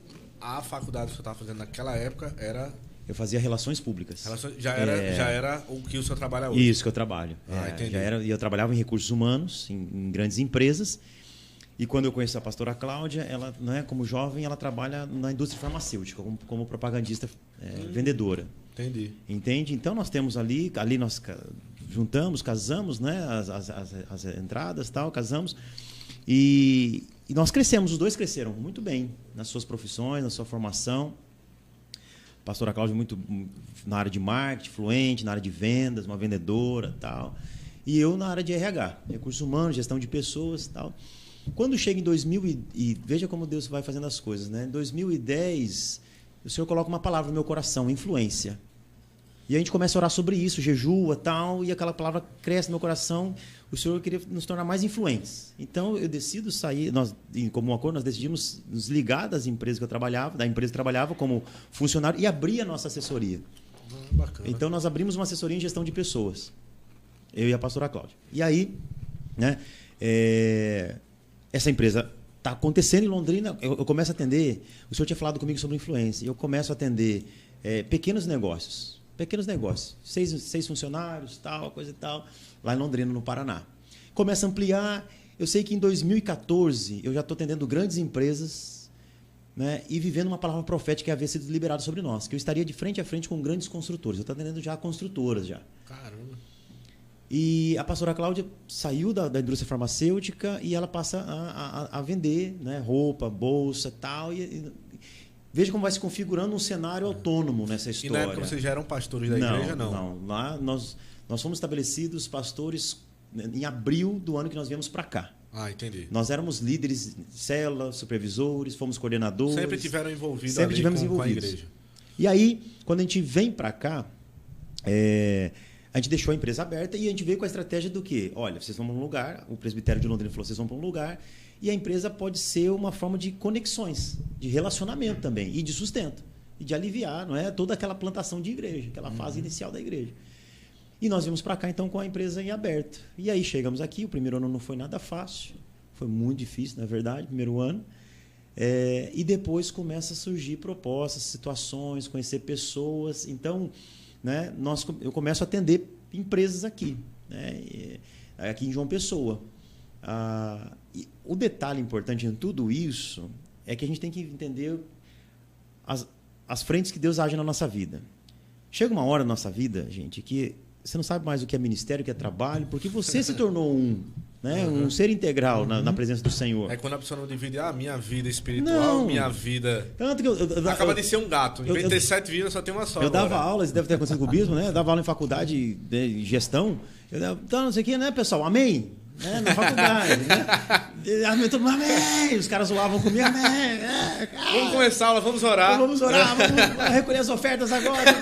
Speaker 2: a faculdade que você estava fazendo naquela época era...
Speaker 3: Eu fazia relações públicas.
Speaker 2: Já era o que o senhor trabalha hoje?
Speaker 3: Isso que eu trabalho.
Speaker 2: Entendi.
Speaker 3: E eu trabalhava em recursos humanos, em grandes empresas. E quando eu conheci a pastora Cláudia, ela, como jovem, ela trabalha na indústria farmacêutica, como propagandista vendedora.
Speaker 2: Entendi.
Speaker 3: Entende? Então nós temos ali nós juntamos, casamos, né? As entradas, tal, casamos. E nós crescemos, os 2 cresceram muito bem nas suas profissões, na sua formação. A pastora Cláudia muito na área de marketing, fluente, na área de vendas, uma vendedora, tal. E eu na área de RH, recursos humanos, gestão de pessoas, tal. Quando chega em 2000 e veja como Deus vai fazendo as coisas, né? Em 2010, o Senhor coloca uma palavra no meu coração, influência. E a gente começa a orar sobre isso, jejua, tal, e aquela palavra cresce no meu coração. O Senhor queria nos tornar mais influentes. Então eu decido sair, como um acordo, nós decidimos nos ligar da empresa que eu trabalhava como funcionário e abrir a nossa assessoria.
Speaker 2: Bacana.
Speaker 3: Então nós abrimos uma assessoria em gestão de pessoas. Eu e a pastora Cláudia. E aí, né? Essa empresa está acontecendo em Londrina, eu começo a atender, o senhor tinha falado comigo sobre influência, eu começo a atender pequenos negócios, 6 funcionários, tal, coisa e tal, lá em Londrina, no Paraná. Começa a ampliar, eu sei que em 2014 eu já estou atendendo grandes empresas, né, e vivendo uma palavra profética que havia sido liberada sobre nós, que eu estaria de frente a frente com grandes construtores, eu estou atendendo já construtoras já.
Speaker 2: Caramba.
Speaker 3: E a pastora Cláudia saiu da indústria farmacêutica e ela passa a vender, né, roupa, bolsa tal, e veja como vai se configurando um cenário autônomo nessa história.
Speaker 2: E na época vocês já eram pastores da igreja, não?
Speaker 3: Não. Lá nós fomos estabelecidos pastores em abril do ano que nós viemos para cá.
Speaker 2: Ah, entendi.
Speaker 3: Nós éramos líderes, célula, supervisores, fomos coordenadores.
Speaker 2: Sempre tiveram envolvidos
Speaker 3: sempre tivemos envolvidos.
Speaker 2: Com a igreja.
Speaker 3: E aí, quando a gente vem para cá, a gente deixou a empresa aberta e a gente veio com a estratégia do quê? Olha, vocês vão para um lugar, o presbitério de Londrina falou, vocês vão para um lugar, e a empresa pode ser uma forma de conexões, de relacionamento também, e de sustento, e de aliviar, não é, toda aquela plantação de igreja, aquela fase inicial da igreja. E nós viemos para cá, então, com a empresa em aberto. E aí chegamos aqui, o primeiro ano não foi nada fácil, foi muito difícil, na verdade, primeiro ano. E depois começa a surgir propostas, situações, conhecer pessoas. Então, né, eu começo a atender empresas aqui, né, aqui em João Pessoa. E o detalhe importante em tudo isso é que a gente tem que entender as frentes que Deus age na nossa vida. Chega uma hora na nossa vida, gente, que você não sabe mais o que é ministério, o que é trabalho, porque você se tornou um ser integral na presença do Senhor.
Speaker 2: É quando a pessoa não divide minha vida espiritual, minha vida...
Speaker 3: Tanto que
Speaker 2: acaba de ser um gato. Em vez de ter 7 vidas, só tem uma só.
Speaker 3: Eu dava aula, isso deve ter acontecido com o bispo, né? Eu dava aula em faculdade de gestão. Então, não sei o que, né, pessoal? Amém? Né? Na faculdade, né? Todo mundo, amém! Os caras zoavam comigo, amém!
Speaker 2: Vamos começar a aula, vamos orar.
Speaker 3: Vamos orar, vamos recolher as ofertas agora.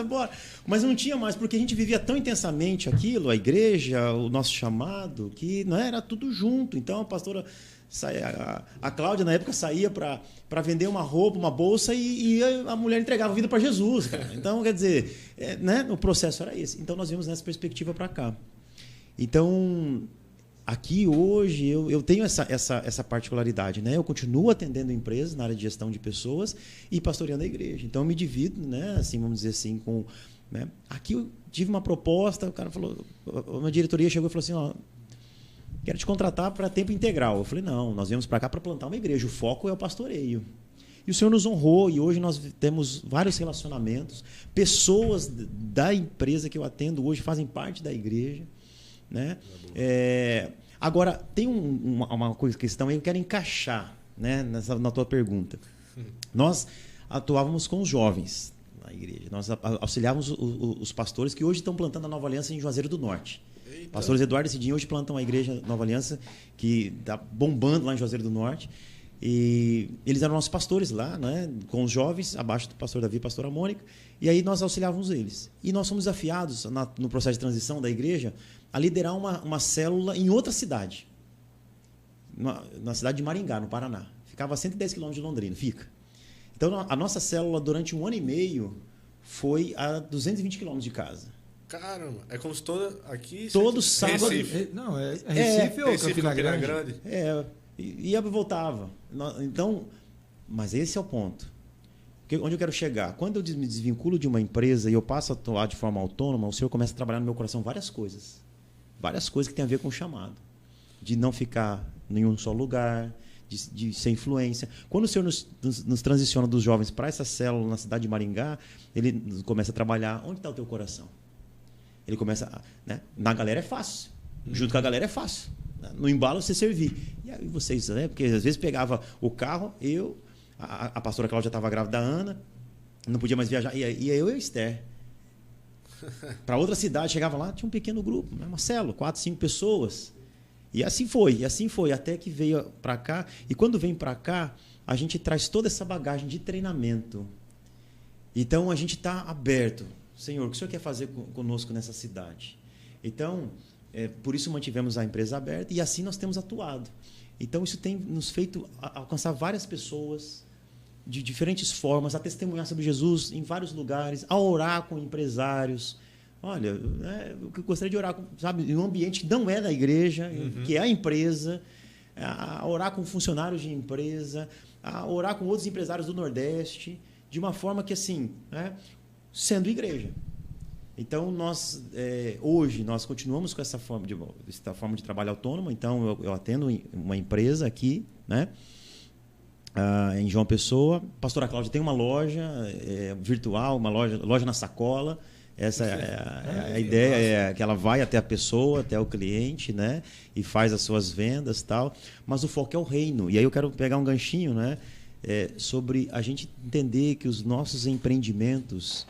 Speaker 3: Bora. Mas não tinha mais, porque a gente vivia tão intensamente aquilo, a igreja, o nosso chamado, que não era tudo junto. Então a pastora a Cláudia, na época, saía para vender uma roupa, uma bolsa, e a mulher entregava a vida para Jesus, cara. Então, quer dizer, né, o processo era esse. Então nós vimos nessa perspectiva para cá. Então, aqui hoje eu tenho essa particularidade, né? Eu continuo atendendo empresas na área de gestão de pessoas e pastoreando a igreja. Então eu me divido, né? Assim, vamos dizer assim, com, né? Aqui eu tive uma proposta, o cara falou, uma diretoria chegou e falou assim, quero te contratar para tempo integral. Eu falei, não, nós viemos para cá para plantar uma igreja, o foco é o pastoreio. E o Senhor nos honrou, e hoje nós temos vários relacionamentos, pessoas da empresa que eu atendo hoje fazem parte da igreja. Né? Agora, tem uma questão aí que eu quero encaixar, né, na tua pergunta. Nós atuávamos com os jovens na igreja. Nós auxiliávamos os pastores que hoje estão plantando a Nova Aliança em Juazeiro do Norte. Eita. Pastores Eduardo e Cidinho hoje plantam a igreja Nova Aliança, que está bombando lá em Juazeiro do Norte. E eles eram nossos pastores lá, né, com os jovens, abaixo do pastor Davi e pastora Mônica. E aí nós auxiliávamos eles. E nós fomos desafiados, no processo de transição da igreja, a liderar uma célula em outra cidade. Na cidade de Maringá, no Paraná. Ficava a 110 quilômetros de Londrina, fica. Então, a nossa célula, durante 1 ano e meio, foi a 220 quilômetros de casa.
Speaker 2: Caramba, é como se aqui...
Speaker 3: Todo sábado...
Speaker 1: Recife. Não, é Recife ou Campina Grande?
Speaker 3: Ia e voltava. Então, mas esse é o ponto. Onde eu quero chegar? Quando eu me desvinculo de uma empresa e eu passo a atuar de forma autônoma, o Senhor começa a trabalhar no meu coração várias coisas. Várias coisas que têm a ver com o chamado. De não ficar em um só lugar, de ser influência. Quando o Senhor nos transiciona dos jovens para essa célula na cidade de Maringá, ele começa a trabalhar. Onde está o teu coração? Ele começa... Né? Na galera é fácil. Junto com a galera é fácil. No embalo você servir. E aí vocês, né? Porque às vezes pegava o carro, a pastora Cláudia estava grávida da Ana, não podia mais viajar, e eu e a Esther. Para outra cidade, chegava lá, tinha um pequeno grupo, uma célula, 4, 5 pessoas. E assim foi, até que veio para cá. E quando vem para cá, a gente traz toda essa bagagem de treinamento. Então a gente está aberto. Senhor, o que o Senhor quer fazer conosco nessa cidade? Então, por isso mantivemos a empresa aberta e assim nós temos atuado. Então isso tem nos feito alcançar várias pessoas de diferentes formas, a testemunhar sobre Jesus em vários lugares, a orar com empresários. Olha, eu gostaria de orar, sabe, em um ambiente que não é da igreja, que é a empresa, a orar com funcionários de empresa, a orar com outros empresários do Nordeste, de uma forma que, assim, sendo igreja. Então, hoje, nós continuamos com essa forma de trabalho autônomo. Então, eu atendo uma empresa aqui, né, em João Pessoa. A pastora Cláudia tem uma loja virtual, uma loja na Sacola, Essa a ideia, é que ela vai até a pessoa, até o cliente, né? E faz as suas vendas e tal. Mas o foco é o reino. E aí eu quero pegar um ganchinho, né? Sobre a gente entender que os nossos empreendimentos,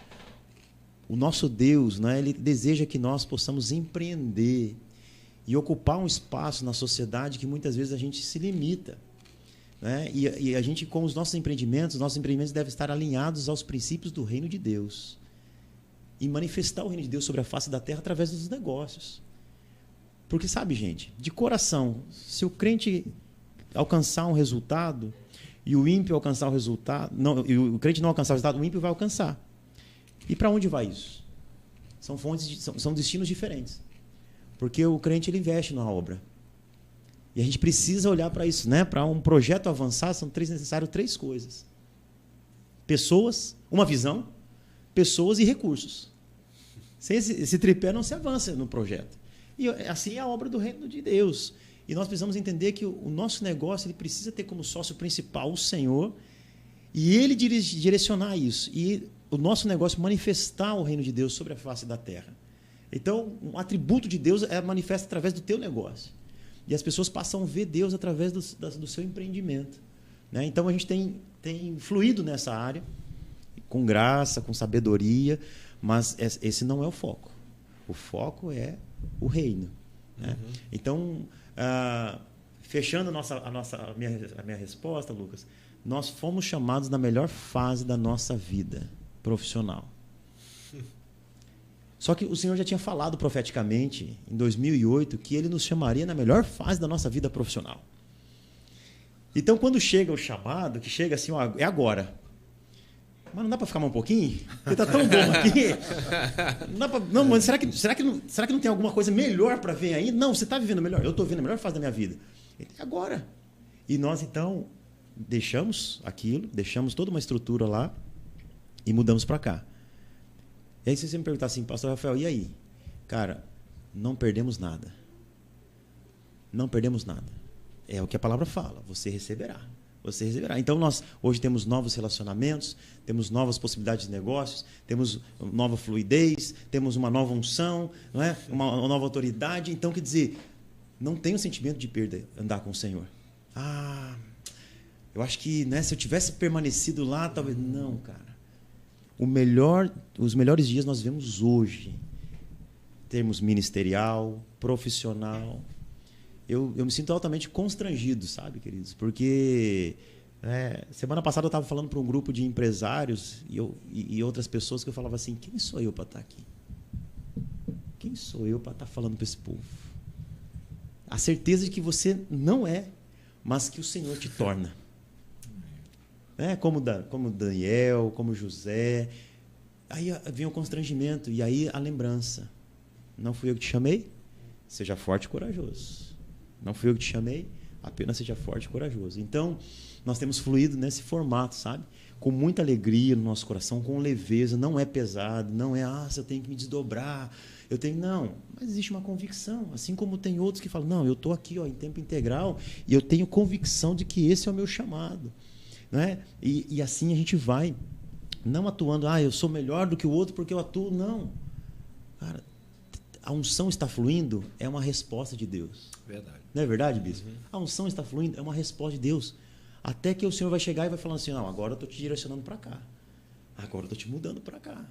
Speaker 3: o nosso Deus, né? Ele deseja que nós possamos empreender e ocupar um espaço na sociedade que muitas vezes a gente se limita. Né? E a gente, com os nossos empreendimentos devem estar alinhados aos princípios do reino de Deus. E manifestar o reino de Deus sobre a face da terra através dos negócios. Porque, sabe, gente, de coração, se o crente alcançar um resultado e o ímpio alcançar o resultado, não, e o crente não alcançar o resultado, o ímpio vai alcançar. E para onde vai isso? São destinos diferentes. Porque o crente ele investe na obra. E a gente precisa olhar para isso, né? Para um projeto avançar, são necessárias três coisas: pessoas, uma visão, pessoas e recursos. Sem esse tripé não se avança no projeto. E assim é a obra do reino de Deus. E nós precisamos entender que o nosso negócio ele precisa ter como sócio principal o Senhor e Ele direcionar isso. E o nosso negócio manifestar o reino de Deus sobre a face da terra. Então, um atributo de Deus é manifesto através do teu negócio. E as pessoas passam a ver Deus através do seu empreendimento. Né? Então, a gente tem fluído nessa área, com graça, com sabedoria, mas esse não é o foco. O foco é o reino. Né? Uhum. Então, fechando a minha resposta, Lucas, nós fomos chamados na melhor fase da nossa vida profissional. Só que o Senhor já tinha falado profeticamente, em 2008, que Ele nos chamaria na melhor fase da nossa vida profissional. Então, quando chega o chamado, que chega assim, ó, é agora. Mas não dá para ficar mais um pouquinho? Porque tá tão bom aqui. Não dá pra, não, mas será que não tem alguma coisa melhor para ver aí? Não, você está vivendo melhor. Eu estou vivendo a melhor fase da minha vida. É agora. E nós, então, deixamos aquilo, deixamos toda uma estrutura lá e mudamos para cá. E aí, se você me perguntar assim, pastor Rafael, e aí? Cara, não perdemos nada. Não perdemos nada. É o que a palavra fala. Você receberá. Você receberá. Então, nós hoje temos novos relacionamentos, temos novas possibilidades de negócios, temos nova fluidez, temos uma nova unção, não é? uma nova autoridade. Então, quer dizer, não tem o sentimento de perda andar com o Senhor. Eu acho que, né, se eu tivesse permanecido lá, talvez... Não, cara. Os melhores dias nós vemos hoje. Termos ministerial, profissional. Eu me sinto altamente constrangido, sabe, queridos? Porque semana passada eu estava falando para um grupo de empresários e outras pessoas que eu falava assim, quem sou eu para estar aqui? Quem sou eu para estar falando para esse povo? A certeza de que você não é, mas que o Senhor te torna. Como Daniel, como José. Aí vem o constrangimento e aí a lembrança. Não fui eu que te chamei? Seja forte e corajoso. Não fui eu que te chamei? Apenas seja forte e corajoso. Então, nós temos fluído nesse formato, sabe? Com muita alegria no nosso coração, com leveza. Não é pesado, não é, eu tenho que me desdobrar. Não, mas existe uma convicção. Assim como tem outros que falam, não, eu estou aqui em tempo integral e eu tenho convicção de que esse é o meu chamado. Né? E assim a gente vai, não atuando, eu sou melhor do que o outro porque eu atuo, não. Cara, a unção está fluindo, é uma resposta de Deus.
Speaker 1: Verdade.
Speaker 3: Não é verdade, bispo? Uhum. A unção está fluindo, é uma resposta de Deus. Até que o Senhor vai chegar e vai falar assim, não, agora eu estou te direcionando para cá. Agora eu estou te mudando para cá.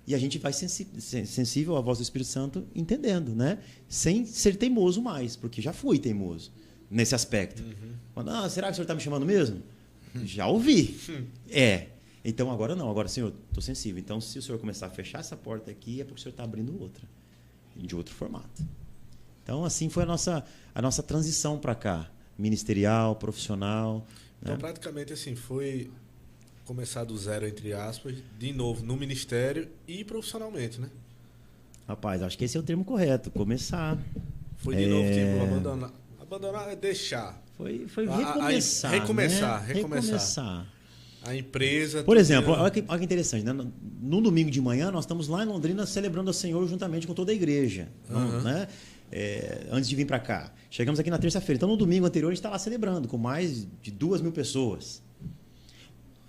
Speaker 3: E a gente vai sensível à voz do Espírito Santo, entendendo, né? Sem ser teimoso mais, porque já fui teimoso nesse aspecto. Uhum. Quando, será que o Senhor está me chamando mesmo? Já ouvi. Então agora não, agora Senhor, estou sensível. Então se o Senhor começar a fechar essa porta aqui, é porque o Senhor está abrindo outra, de outro formato. Então assim foi a nossa transição para cá, ministerial, profissional.
Speaker 2: Então praticamente assim, foi começar do zero, entre aspas, de novo no ministério e profissionalmente, né?
Speaker 3: Rapaz, acho que esse é o termo correto, começar.
Speaker 2: Foi de novo, tipo, abandonar é deixar.
Speaker 3: Foi recomeçar.
Speaker 2: Recomeçar. A empresa...
Speaker 3: Por exemplo, olha que interessante. Né? No domingo de manhã, nós estamos lá em Londrina celebrando o Senhor juntamente com toda a igreja. Uhum. Né? Antes de vir para cá. Chegamos aqui na terça-feira. Então, no domingo anterior, a gente está lá celebrando com mais de 2.000 pessoas.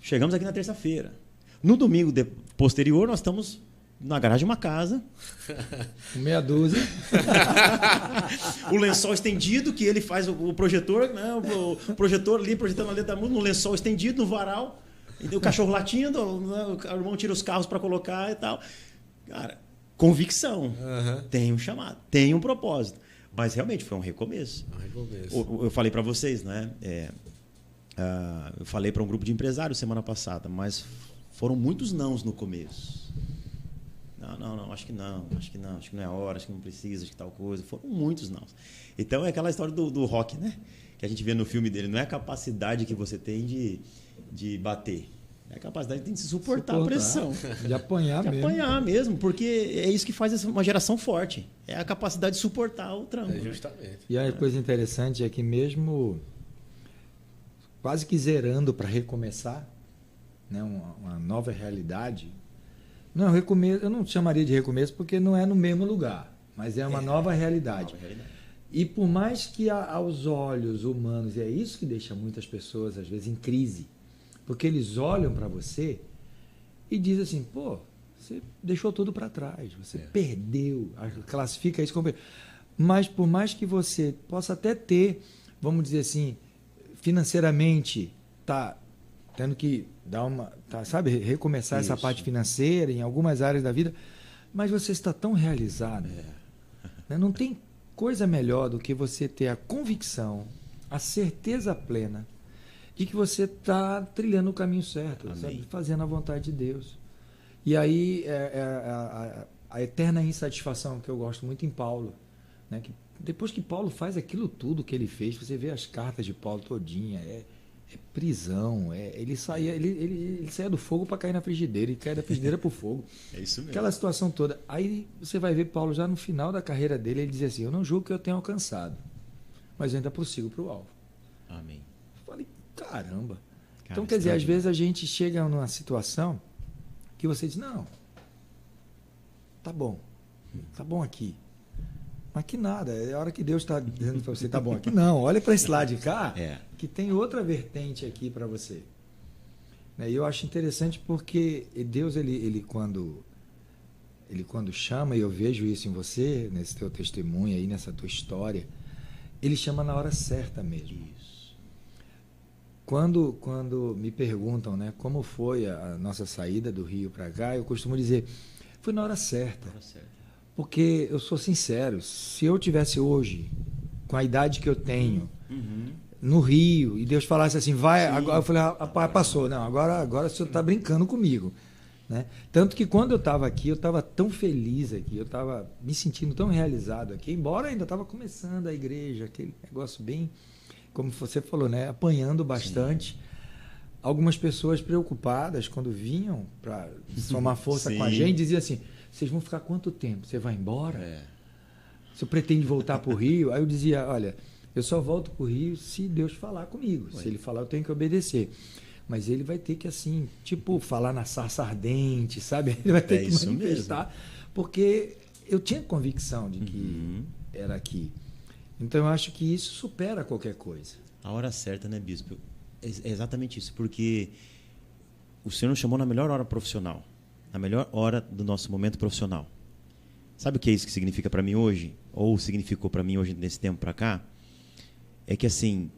Speaker 3: Chegamos aqui na terça-feira. No domingo posterior, nós estamos na garagem de uma casa.
Speaker 1: Meia dúzia.
Speaker 3: O lençol estendido, que ele faz o projetor, né? O projetor ali, projetando a letra da música, no lençol estendido, no varal. E o cachorro latindo, né? O irmão tira os carros para colocar e tal. Cara, convicção. Tem um chamado, tem um propósito. Mas realmente foi um recomeço. Eu falei para vocês, né? Eu falei para um grupo de empresários semana passada, mas foram muitos nãos no começo. Não, acho que não é a hora, acho que não precisa, acho que tal coisa. Foram muitos não. Então é aquela história do Rock, né? Que a gente vê no filme dele. Não é a capacidade que você tem de bater. É a capacidade de suportar a pressão.
Speaker 1: De apanhar mesmo.
Speaker 3: De apanhar mesmo, porque é isso que faz uma geração forte. É a capacidade de suportar o trampo.
Speaker 2: Justamente.
Speaker 1: E a coisa interessante é que mesmo quase que zerando para recomeçar, né? Uma nova realidade. Não, recomeço, eu não chamaria de recomeço porque não é no mesmo lugar, mas é uma nova realidade. E por mais que aos olhos humanos, e é isso que deixa muitas pessoas às vezes em crise, porque eles olham para você e dizem assim, pô, você deixou tudo para trás, você perdeu, classifica isso como... Mas por mais que você possa até ter, vamos dizer assim, financeiramente, tá tendo que dar recomeçar essa parte financeira em algumas áreas da vida, mas você está tão realizado. Né? Não tem coisa melhor do que você ter a convicção, a certeza plena de que você está trilhando o caminho certo, sabe? Fazendo a vontade de Deus. E aí a eterna insatisfação que eu gosto muito em Paulo, né? Que depois que Paulo faz aquilo tudo que ele fez, você vê as cartas de Paulo todinha, prisão, ele saía do fogo para cair na frigideira e cair da frigideira para o fogo.
Speaker 3: É isso mesmo.
Speaker 1: Aquela situação toda. Aí você vai ver Paulo já no final da carreira dele, ele diz assim, eu não julgo que eu tenha alcançado, mas eu ainda prossigo para o alvo.
Speaker 3: Amém.
Speaker 1: Eu falei, caramba. Então, quer dizer, às vezes a gente chega numa situação que você diz, não, tá bom aqui. Mas que nada, é a hora que Deus está dizendo para você, tá bom aqui. Não, olha para esse lado de cá, que tem outra vertente aqui para você. E eu acho interessante porque Deus, ele quando chama, e eu vejo isso em você, nesse teu testemunho aí, nessa tua história, ele chama na hora certa mesmo. Isso. Quando me perguntam, né, como foi a nossa saída do Rio para cá, eu costumo dizer, foi na hora certa. Porque eu sou sincero, se eu tivesse hoje, com a idade que eu tenho, no Rio, e Deus falasse assim, vai, agora eu falei, rapaz, passou. Não, agora o senhor está brincando comigo. Né? Tanto que quando eu estava aqui, eu estava tão feliz aqui, eu estava me sentindo tão realizado aqui, embora ainda estava começando a igreja, aquele negócio bem, como você falou, né? Apanhando bastante. Algumas pessoas preocupadas, quando vinham para somar força com a gente, diziam assim, vocês vão ficar quanto tempo? Você vai embora? Você pretende voltar para o Rio? Aí eu dizia, olha, eu só volto para o Rio se Deus falar comigo. Se ele falar, eu tenho que obedecer. Mas ele vai ter que, assim, tipo, falar na sarça ardente, sabe? Ele vai ter que manifestar. Mesmo. Porque eu tinha convicção de que era aqui. Então, eu acho que isso supera qualquer coisa.
Speaker 3: A hora certa, né, Bispo? É exatamente isso. Porque o Senhor nos chamou na melhor hora profissional. Na melhor hora do nosso momento profissional. Sabe o que é isso que significa para mim hoje? Ou significou para mim hoje, nesse tempo para cá? É que, assim,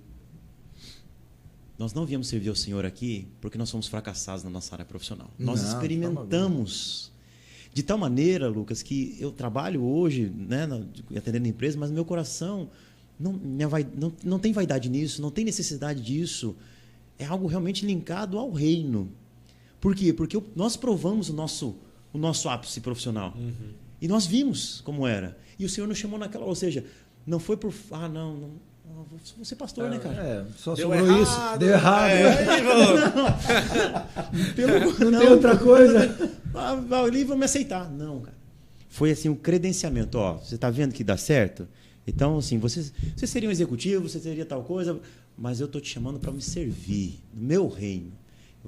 Speaker 3: nós não viemos servir ao Senhor aqui porque nós somos fracassados na nossa área profissional. Nós experimentamos de tal maneira, Lucas, que eu trabalho hoje, né, atendendo a empresa, mas meu coração não tem vaidade nisso, não tem necessidade disso. É algo realmente linkado ao reino. Por quê? Porque nós provamos o nosso ápice profissional. E nós vimos como era. E o Senhor nos chamou naquela... Ou seja, não foi por... não vou ser pastor, né, cara?
Speaker 1: Só deu sobrou errado, isso. Deu errado. Não tem outra coisa.
Speaker 3: Ali vão me aceitar. Não, cara. Foi assim, um credenciamento. Ó, você está vendo que dá certo? Então, assim, você seria um executivo, você seria tal coisa, mas eu estou te chamando para me servir no meu reino.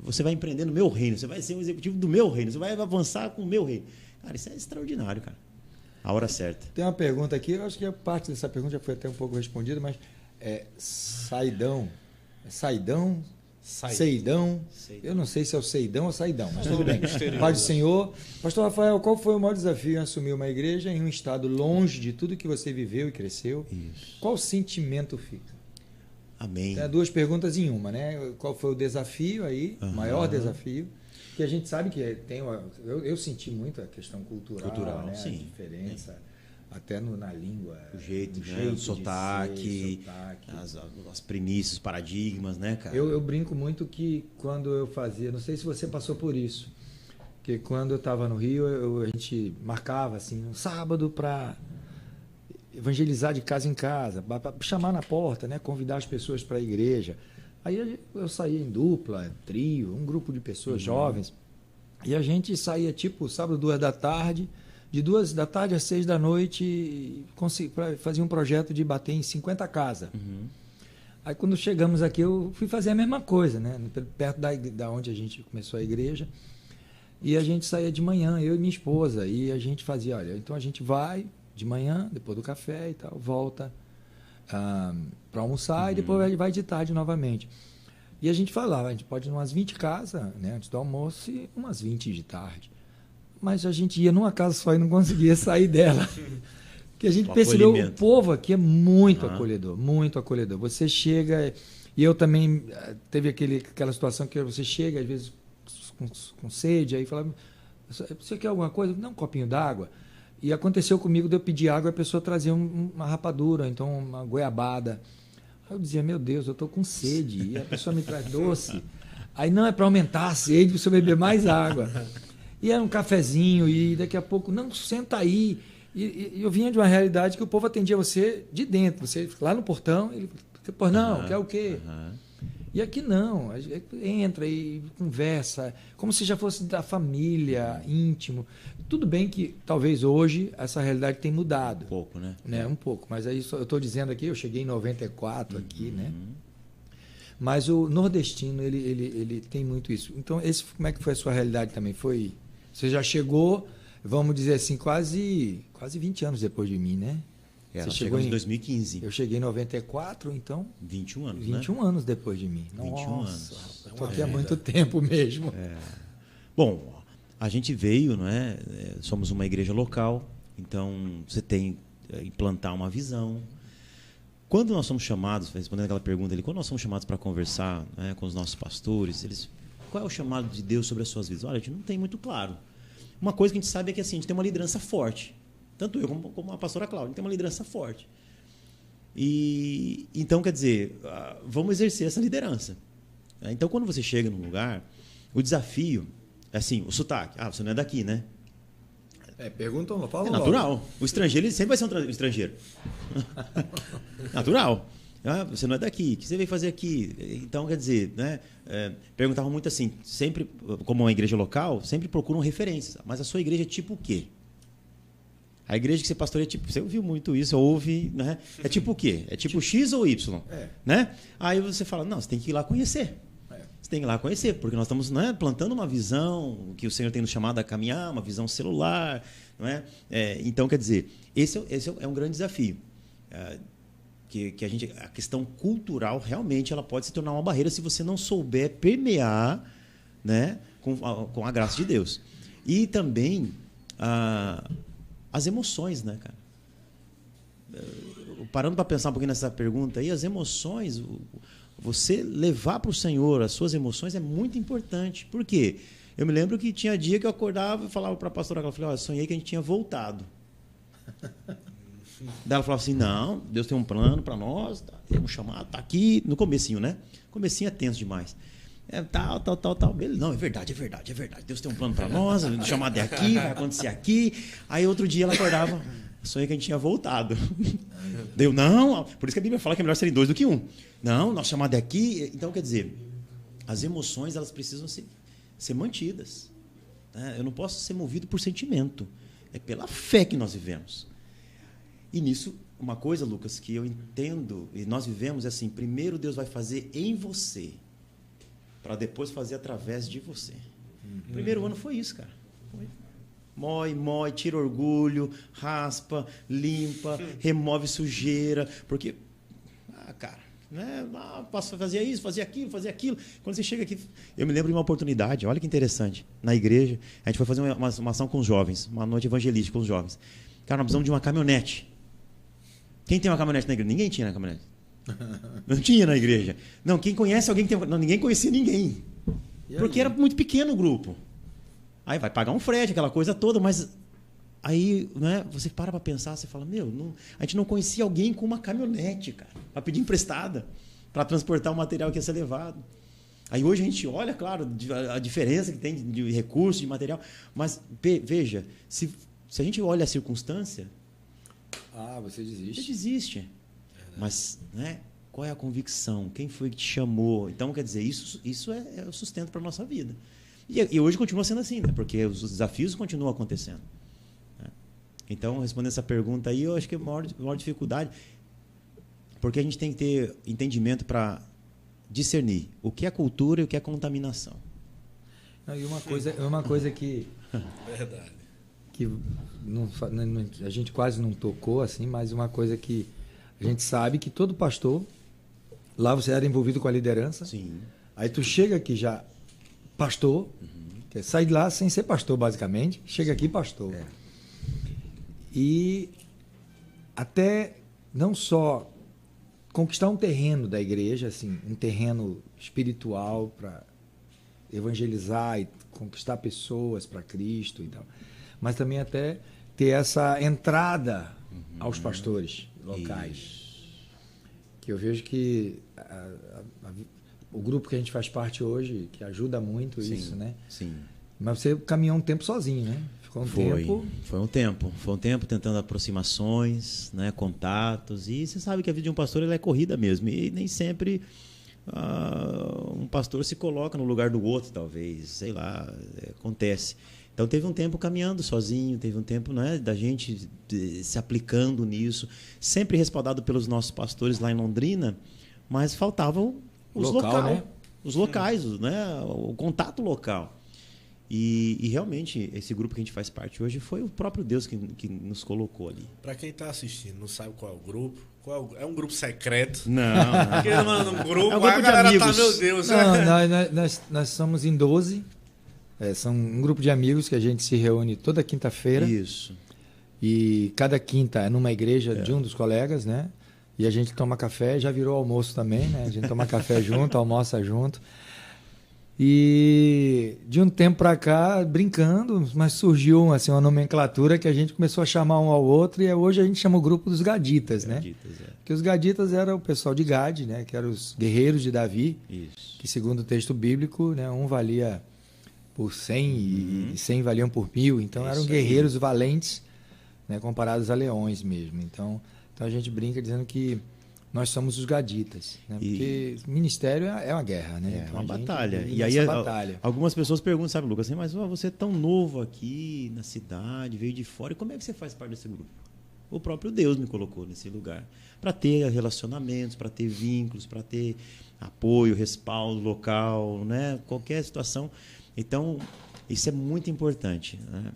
Speaker 3: Você vai empreender no meu reino, você vai ser um executivo do meu reino, você vai avançar com o meu reino. Cara, isso é extraordinário, cara. A hora certa.
Speaker 1: Tem uma pergunta aqui, eu acho que a parte dessa pergunta já foi até um pouco respondida, mas saidão, Seidão. Eu não sei se é o Seidão ou Saidão, mas tudo bem. Pai do Senhor. Pastor Rafael, qual foi o maior desafio em assumir uma igreja em um estado longe de tudo que você viveu e cresceu? Isso. Qual sentimento fica?
Speaker 3: Amém.
Speaker 1: Tem 2 perguntas em uma, né? Qual foi o desafio aí, o maior desafio? Que a gente sabe que tem... Eu senti muito a questão cultural, né?
Speaker 3: Sim.
Speaker 1: A diferença... Até na língua.
Speaker 3: O jeito, né? O sotaque, as premissas, os paradigmas, né, cara?
Speaker 1: Eu brinco muito que quando eu fazia, não sei se você passou por isso, que quando eu estava no Rio, a gente marcava assim, um sábado para evangelizar de casa em casa, para chamar na porta, né? Convidar as pessoas para a igreja. Aí eu saía em dupla, trio, um grupo de pessoas jovens, e a gente saía tipo sábado, 2 da tarde, de 2 da tarde às 6 da noite, fazia um projeto de bater em 50 casas. Aí quando chegamos aqui, eu fui fazer a mesma coisa, né? Perto da onde a gente começou a igreja. E a gente saía de manhã, eu e minha esposa. E a gente fazia, olha, então a gente vai de manhã, depois do café e tal, volta para almoçar e depois vai de tarde novamente. E a gente falava, a gente pode ir umas 20 casas, né, antes do almoço e umas 20 de tarde. Mas a gente ia numa casa só e não conseguia sair dela. Porque a gente percebeu, o povo aqui é muito acolhedor, muito acolhedor. Você chega, e eu também teve aquela situação que você chega, às vezes, com sede, aí fala, você quer alguma coisa? Não, um copinho d'água. E aconteceu comigo de eu pedir água e a pessoa trazia uma rapadura, então uma goiabada. Aí eu dizia, meu Deus, eu estou com sede. E a pessoa me traz doce. Aí não é para aumentar a sede, para você beber mais água. E era um cafezinho, e daqui a pouco, não, senta aí. E eu vinha de uma realidade que o povo atendia você de dentro. Você lá no portão, ele, pô, não, quer o quê? E aqui não, entra e conversa, como se já fosse da família, íntimo. Tudo bem que talvez hoje essa realidade tenha mudado.
Speaker 3: Um pouco, né?
Speaker 1: Um pouco, mas aí eu estou dizendo aqui, eu cheguei em 94 aqui, né? Mas o nordestino, ele tem muito isso. Então, como é que foi a sua realidade também? Você já chegou, vamos dizer assim, quase 20 anos depois de mim, né?
Speaker 3: Você chegou em 2015.
Speaker 1: Eu cheguei em 94, então...
Speaker 3: 21 anos,
Speaker 1: 21 anos depois de mim.
Speaker 3: 21 anos.
Speaker 1: Estou aqui há muito tempo mesmo.
Speaker 3: Bom, a gente veio, não é? Somos uma igreja local, então você tem que implantar uma visão. Quando nós somos chamados, respondendo aquela pergunta ali, quando nós somos chamados para conversar, né, com os nossos pastores, qual é o chamado de Deus sobre as suas vidas? Olha, a gente não tem muito claro. Uma coisa que a gente sabe é que assim, a gente tem uma liderança forte. Tanto eu como a pastora Cláudia, a gente tem uma liderança forte. E então, quer dizer, vamos exercer essa liderança. Então, quando você chega num lugar, o desafio é assim, o sotaque. Você não é daqui, né?
Speaker 1: Perguntam, falam.
Speaker 3: É natural. Logo. O estrangeiro, ele sempre vai ser um estrangeiro. Natural. Você não é daqui, o que você veio fazer aqui? Então, quer dizer, né, perguntavam muito assim, sempre, como uma igreja local, sempre procuram referências. Mas a sua igreja é tipo o quê? A igreja que você pastoreia é tipo... Você ouviu muito isso, ouve, né? É tipo o quê? É tipo X ou Y? Né? Aí você fala, não, você tem que ir lá conhecer. Você tem que ir lá conhecer, porque nós estamos, né, plantando uma visão que o Senhor tem nos chamado a caminhar, uma visão celular. Não é? Então, quer dizer, esse é um grande desafio. Que a questão cultural realmente ela pode se tornar uma barreira se você não souber permear, né, com a graça de Deus. E também as emoções, né, cara? Parando para pensar um pouquinho nessa pergunta aí, as emoções, você levar para o Senhor as suas emoções é muito importante. Por quê? Eu me lembro que tinha dia que eu acordava e falava para a pastora, eu falei, sonhei que a gente tinha voltado. Daí ela falava assim, não, Deus tem um plano para nós, temos chamado, tá aqui, no comecinho, né? Comecinho é tenso demais. Tal. Não, é verdade. Deus tem um plano para nós, o chamado é aqui, vai acontecer aqui. Aí outro dia ela acordava, sonhei que a gente tinha voltado. Deu, não, por isso que a Bíblia fala que é melhor serem 2 do que 1. Não, nosso chamado é aqui. Então, quer dizer, as emoções elas precisam ser mantidas. Eu não posso ser movido por sentimento. É pela fé que nós vivemos. E nisso, uma coisa, Lucas, que eu entendo e nós vivemos é assim, primeiro Deus vai fazer em você, para depois fazer através de você. O primeiro ano foi isso, cara. Mói, tira orgulho, raspa, limpa, remove sujeira. Porque, cara, né? Fazia isso, fazia aquilo. Quando você chega aqui... Eu me lembro de uma oportunidade, olha que interessante, na igreja, a gente foi fazer uma ação com os jovens, uma noite evangelística com os jovens. Cara, nós precisamos de uma caminhonete. Quem tem uma caminhonete na igreja? Ninguém tinha na caminhonete. Não tinha na igreja. Não, quem conhece alguém que tem... Não, ninguém conhecia ninguém. Porque era muito pequeno o grupo. Aí vai pagar um frete, aquela coisa toda, mas... Aí, né, você para pensar, você fala, a gente não conhecia alguém com uma caminhonete, cara, para pedir emprestada, para transportar o material que ia ser levado. Aí hoje a gente olha, claro, a diferença que tem de recurso, de material, mas veja, se a gente olha a circunstância...
Speaker 1: você desiste.
Speaker 3: Você desiste. Mas, né, qual é a convicção? Quem foi que te chamou? Então, quer dizer, isso é o sustento para a nossa vida. E hoje continua sendo assim, né, porque os desafios continuam acontecendo. Então, respondendo essa pergunta aí, eu acho que a maior dificuldade, porque a gente tem que ter entendimento para discernir o que é cultura e o que é contaminação.
Speaker 1: Não, e uma coisa que...
Speaker 2: Verdade.
Speaker 1: Que a gente quase não tocou, assim, mas uma coisa que a gente sabe que todo pastor, lá você era envolvido com a liderança.
Speaker 3: Sim.
Speaker 1: Aí tu chega aqui já pastor, sai de lá sem ser pastor, basicamente, chega aqui pastor. E até não só conquistar um terreno da igreja, assim, um terreno espiritual para evangelizar e conquistar pessoas para Cristo e tal, mas também até ter essa entrada aos pastores locais. Isso. Que eu vejo que o grupo que a gente faz parte hoje, que ajuda muito isso, né?
Speaker 3: Sim.
Speaker 1: Mas você caminhou um tempo sozinho, né?
Speaker 3: Foi um tempo tentando aproximações, né, contatos, e você sabe que a vida de um pastor ela é corrida mesmo, e nem sempre um pastor se coloca no lugar do outro, talvez, sei lá, acontece. Então teve um tempo caminhando sozinho, teve um tempo, né, da gente se aplicando nisso, sempre respaldado pelos nossos pastores lá em Londrina, mas faltavam os locais, né, o contato local. E realmente, esse grupo que a gente faz parte hoje foi o próprio Deus que nos colocou ali.
Speaker 2: Para quem está assistindo, não sabe qual é o grupo, é um grupo secreto.
Speaker 3: Não.
Speaker 2: Porque manda um grupo,
Speaker 3: é um grupo
Speaker 2: a galera
Speaker 3: de amigos.
Speaker 2: tá, meu Deus.
Speaker 1: Não, nós somos em 12. São um grupo de amigos que a gente se reúne toda quinta-feira.
Speaker 3: Isso.
Speaker 1: E cada quinta é numa igreja de um dos colegas, né? E a gente toma café, já virou almoço também, né? A gente toma café junto, almoça junto. E de um tempo para cá, brincando, mas surgiu assim, uma nomenclatura que a gente começou a chamar um ao outro, e hoje a gente chama o grupo dos Gaditas, né? Porque os Gaditas era o pessoal de Gade, né? Que eram os guerreiros de Davi.
Speaker 3: Isso.
Speaker 1: Que segundo o texto bíblico, né? Um valia por 100 e 100 valiam por 1000. Então eram guerreiros valentes, né? Comparados a leões mesmo. Então a gente brinca dizendo que nós somos os Gaditas, né? Porque ministério é uma guerra, né?
Speaker 3: É uma batalha. E aí algumas pessoas perguntam, sabe, Lucas, assim, mas você é tão novo aqui na cidade, veio de fora, e como é que você faz parte desse grupo? O próprio Deus me colocou nesse lugar para ter relacionamentos, para ter vínculos, para ter apoio, respaldo local, né? Qualquer situação. Então, isso é muito importante, né?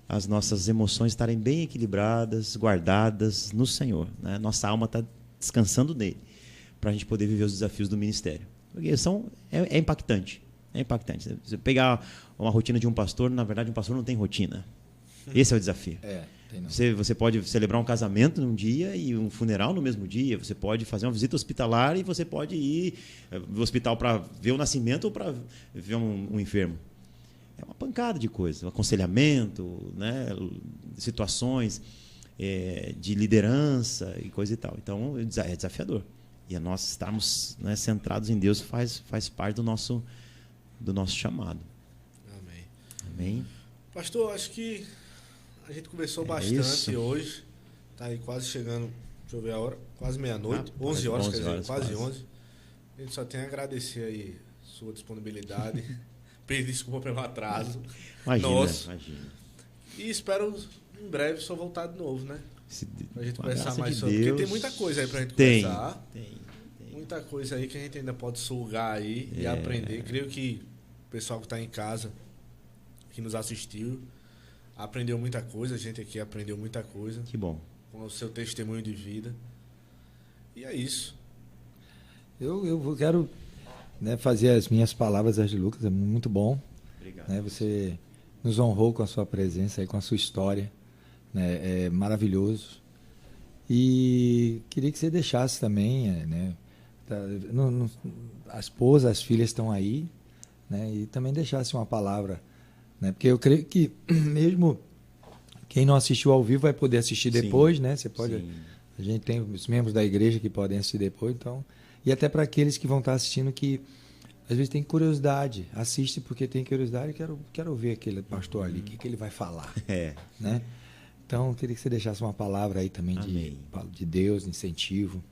Speaker 3: As nossas emoções estarem bem equilibradas, guardadas no Senhor, né? Nossa alma está descansando nele, para a gente poder viver os desafios do ministério. Porque é impactante. É impactante. Você pegar uma rotina de um pastor, na verdade, um pastor não tem rotina. Esse é o desafio. Você pode celebrar um casamento num dia e um funeral no mesmo dia. Você pode fazer uma visita hospitalar e você pode ir ao hospital para ver o nascimento ou para ver um enfermo. É uma pancada de coisas. Um aconselhamento, né? Situações de liderança e coisa e tal. Então, é desafiador. E nós estarmos, né, centrados em Deus faz parte do nosso chamado. Amém.
Speaker 2: Pastor, acho que a gente conversou bastante hoje. Está aí quase chegando, deixa eu ver a hora, quase meia-noite, 11 horas, quer dizer, quase 11. A gente só tem a agradecer aí sua disponibilidade. Pedir desculpa pelo atraso.
Speaker 3: Imagina.
Speaker 2: E espero em breve só voltar de novo, né? Pra gente conversar mais sobre. Porque tem muita coisa aí pra gente conversar. Tem. Muita coisa aí que a gente ainda pode sugar aí e aprender. Creio que o pessoal que tá em casa, que nos assistiu, aprendeu muita coisa. A gente aqui aprendeu muita coisa.
Speaker 3: Que bom.
Speaker 2: Com o seu testemunho de vida. E é isso.
Speaker 1: Eu quero, né, fazer as minhas palavras, as de Lucas, é muito bom.
Speaker 3: Obrigado.
Speaker 1: Né, você nos honrou com a sua presença e com a sua história. Né, é maravilhoso. E queria que você deixasse também, né, a esposa, as filhas estão aí, né, e também deixasse uma palavra, né, porque eu creio que mesmo quem não assistiu ao vivo vai poder assistir depois, né? Você pode, a gente tem os membros da igreja que podem assistir depois, então, e até para aqueles que vão estar assistindo que às vezes tem curiosidade, assiste porque tem curiosidade, quero ouvir aquele pastor ali, o que ele vai falar, né? Então, eu queria que você deixasse uma palavra aí também de Deus, de incentivo.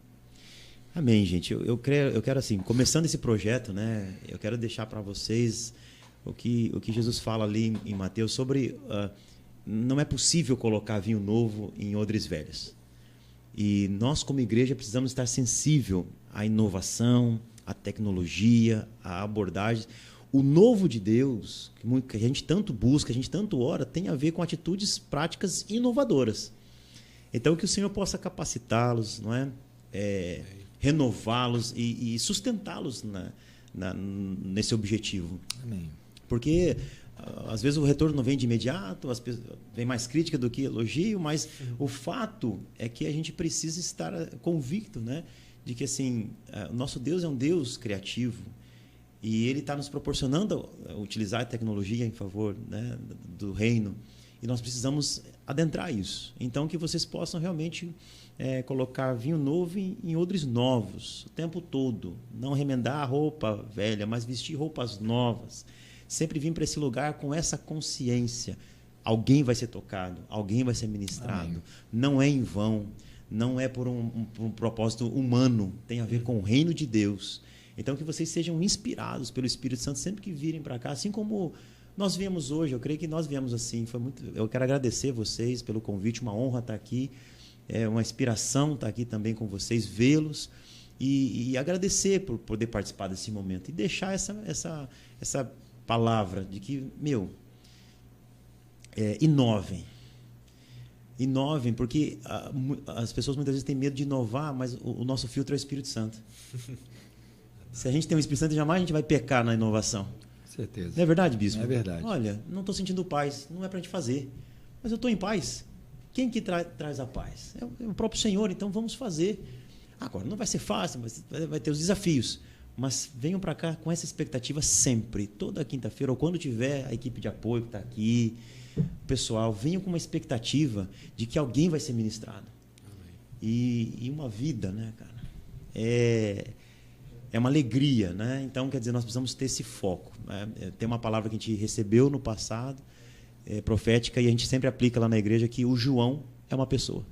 Speaker 3: Amém, gente. Eu quero assim, começando esse projeto, né? Eu quero deixar para vocês o que Jesus fala ali em Mateus sobre não é possível colocar vinho novo em odres velhos. E nós, como igreja, precisamos estar sensível à inovação, à tecnologia, à abordagem. O novo de Deus, que a gente tanto busca, a gente tanto ora, tem a ver com atitudes práticas inovadoras. Então, que o Senhor possa capacitá-los, não é? Renová-los e sustentá-los nesse objetivo.
Speaker 1: Amém.
Speaker 3: Porque às vezes o retorno não vem de imediato, vem mais crítica do que elogio, mas o fato é que a gente precisa estar convicto, né, de que assim, o nosso Deus é um Deus criativo e Ele está nos proporcionando utilizar a tecnologia em favor, né, do reino, e nós precisamos adentrar isso. Então, que vocês possam realmente colocar vinho novo em odres novos o tempo todo, não remendar a roupa velha, mas vestir roupas novas. Sempre vim para esse lugar com essa consciência. Alguém vai ser tocado, alguém vai ser ministrado. Amém. Não é em vão, não é por um propósito humano, tem a ver com o reino de Deus. Então, que vocês sejam inspirados pelo Espírito Santo sempre que virem para cá, assim como nós viemos hoje. Eu creio que nós viemos assim. Eu quero agradecer vocês pelo convite, uma honra estar aqui, é uma inspiração estar aqui também com vocês, vê-los e agradecer por poder participar desse momento e deixar essa palavra de que, inovem. Inovem, porque as pessoas muitas vezes têm medo de inovar, mas o nosso filtro é o Espírito Santo. Se a gente tem o Espírito Santo, jamais a gente vai pecar na inovação.
Speaker 1: Certeza.
Speaker 3: Não é verdade, bispo?
Speaker 1: É verdade.
Speaker 3: Olha, não estou sentindo paz, não é para a gente fazer, mas eu estou em paz. Quem que traz a paz? É o próprio Senhor, então vamos fazer. Agora, não vai ser fácil, vai ter os desafios. Mas venham para cá com essa expectativa sempre, toda quinta-feira, ou quando tiver a equipe de apoio que está aqui, o pessoal, venham com uma expectativa de que alguém vai ser ministrado. E uma vida, né, cara? É uma alegria, né? Então, quer dizer, nós precisamos ter esse foco. Né? Tem uma palavra que a gente recebeu no passado, profética, e a gente sempre aplica lá na igreja que o João é uma pessoa.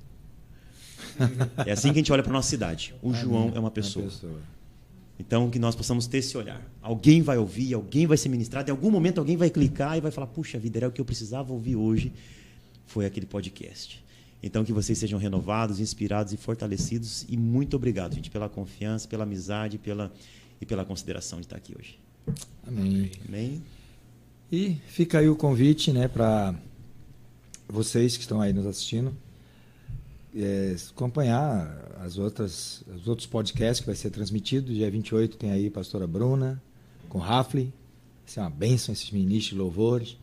Speaker 3: É assim que a gente olha para a nossa cidade. O João é uma pessoa. Então, que nós possamos ter esse olhar. Alguém vai ouvir, alguém vai ser ministrado, em algum momento alguém vai clicar e vai falar, puxa vida, era o que eu precisava ouvir hoje, foi aquele podcast. Então, que vocês sejam renovados, inspirados e fortalecidos. E muito obrigado, gente, pela confiança, pela amizade e pela consideração de estar aqui hoje.
Speaker 1: Amém.
Speaker 3: Amém.
Speaker 1: E fica aí o convite, né, para vocês que estão aí nos assistindo, acompanhar os outros podcasts que vai ser transmitido. Dia 28 tem aí a pastora Bruna com Rafley. Vai ser uma bênção esses ministros de louvores.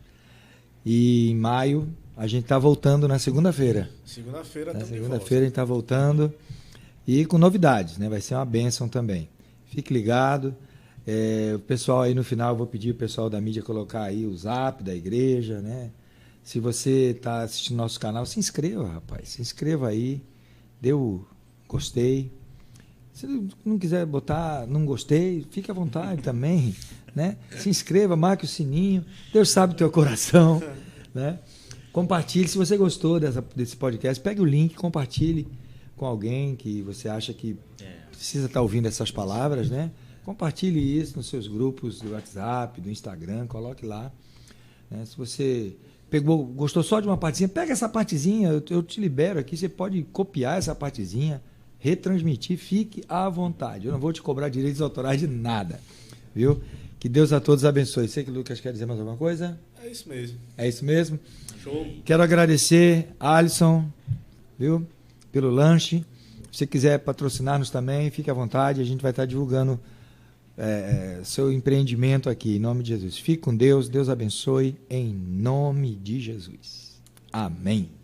Speaker 1: E em maio a gente está voltando na segunda-feira.
Speaker 2: Segunda-feira
Speaker 1: na
Speaker 2: também.
Speaker 1: Segunda-feira a gente está voltando e com novidades, né? Vai ser uma bênção também. Fique ligado. O pessoal aí no final, eu vou pedir o pessoal da mídia colocar aí o zap da igreja, né? Se você está assistindo nosso canal, se inscreva, rapaz. Se inscreva aí. Dê o gostei. Se não quiser botar não gostei, fique à vontade também, né? Se inscreva, marque o sininho. Deus sabe o teu coração, né? Compartilhe. Se você gostou desse podcast, pegue o link, compartilhe com alguém que você acha que precisa estar ouvindo essas palavras, né? Compartilhe isso nos seus grupos do WhatsApp, do Instagram, coloque lá. Né? Se você gostou só de uma partezinha, pega essa partezinha, eu te libero aqui, você pode copiar essa partezinha, retransmitir, fique à vontade. Eu não vou te cobrar direitos autorais de nada, viu? Que Deus a todos abençoe. Sei que o Lucas quer dizer mais alguma coisa?
Speaker 2: É isso mesmo.
Speaker 1: É isso mesmo?
Speaker 2: Show.
Speaker 1: Quero agradecer a Alisson, viu? Pelo lanche. Se quiser patrocinar-nos também, fique à vontade, a gente vai estar divulgando seu empreendimento aqui, em nome de Jesus. Fique com Deus, Deus abençoe, em nome de Jesus. Amém.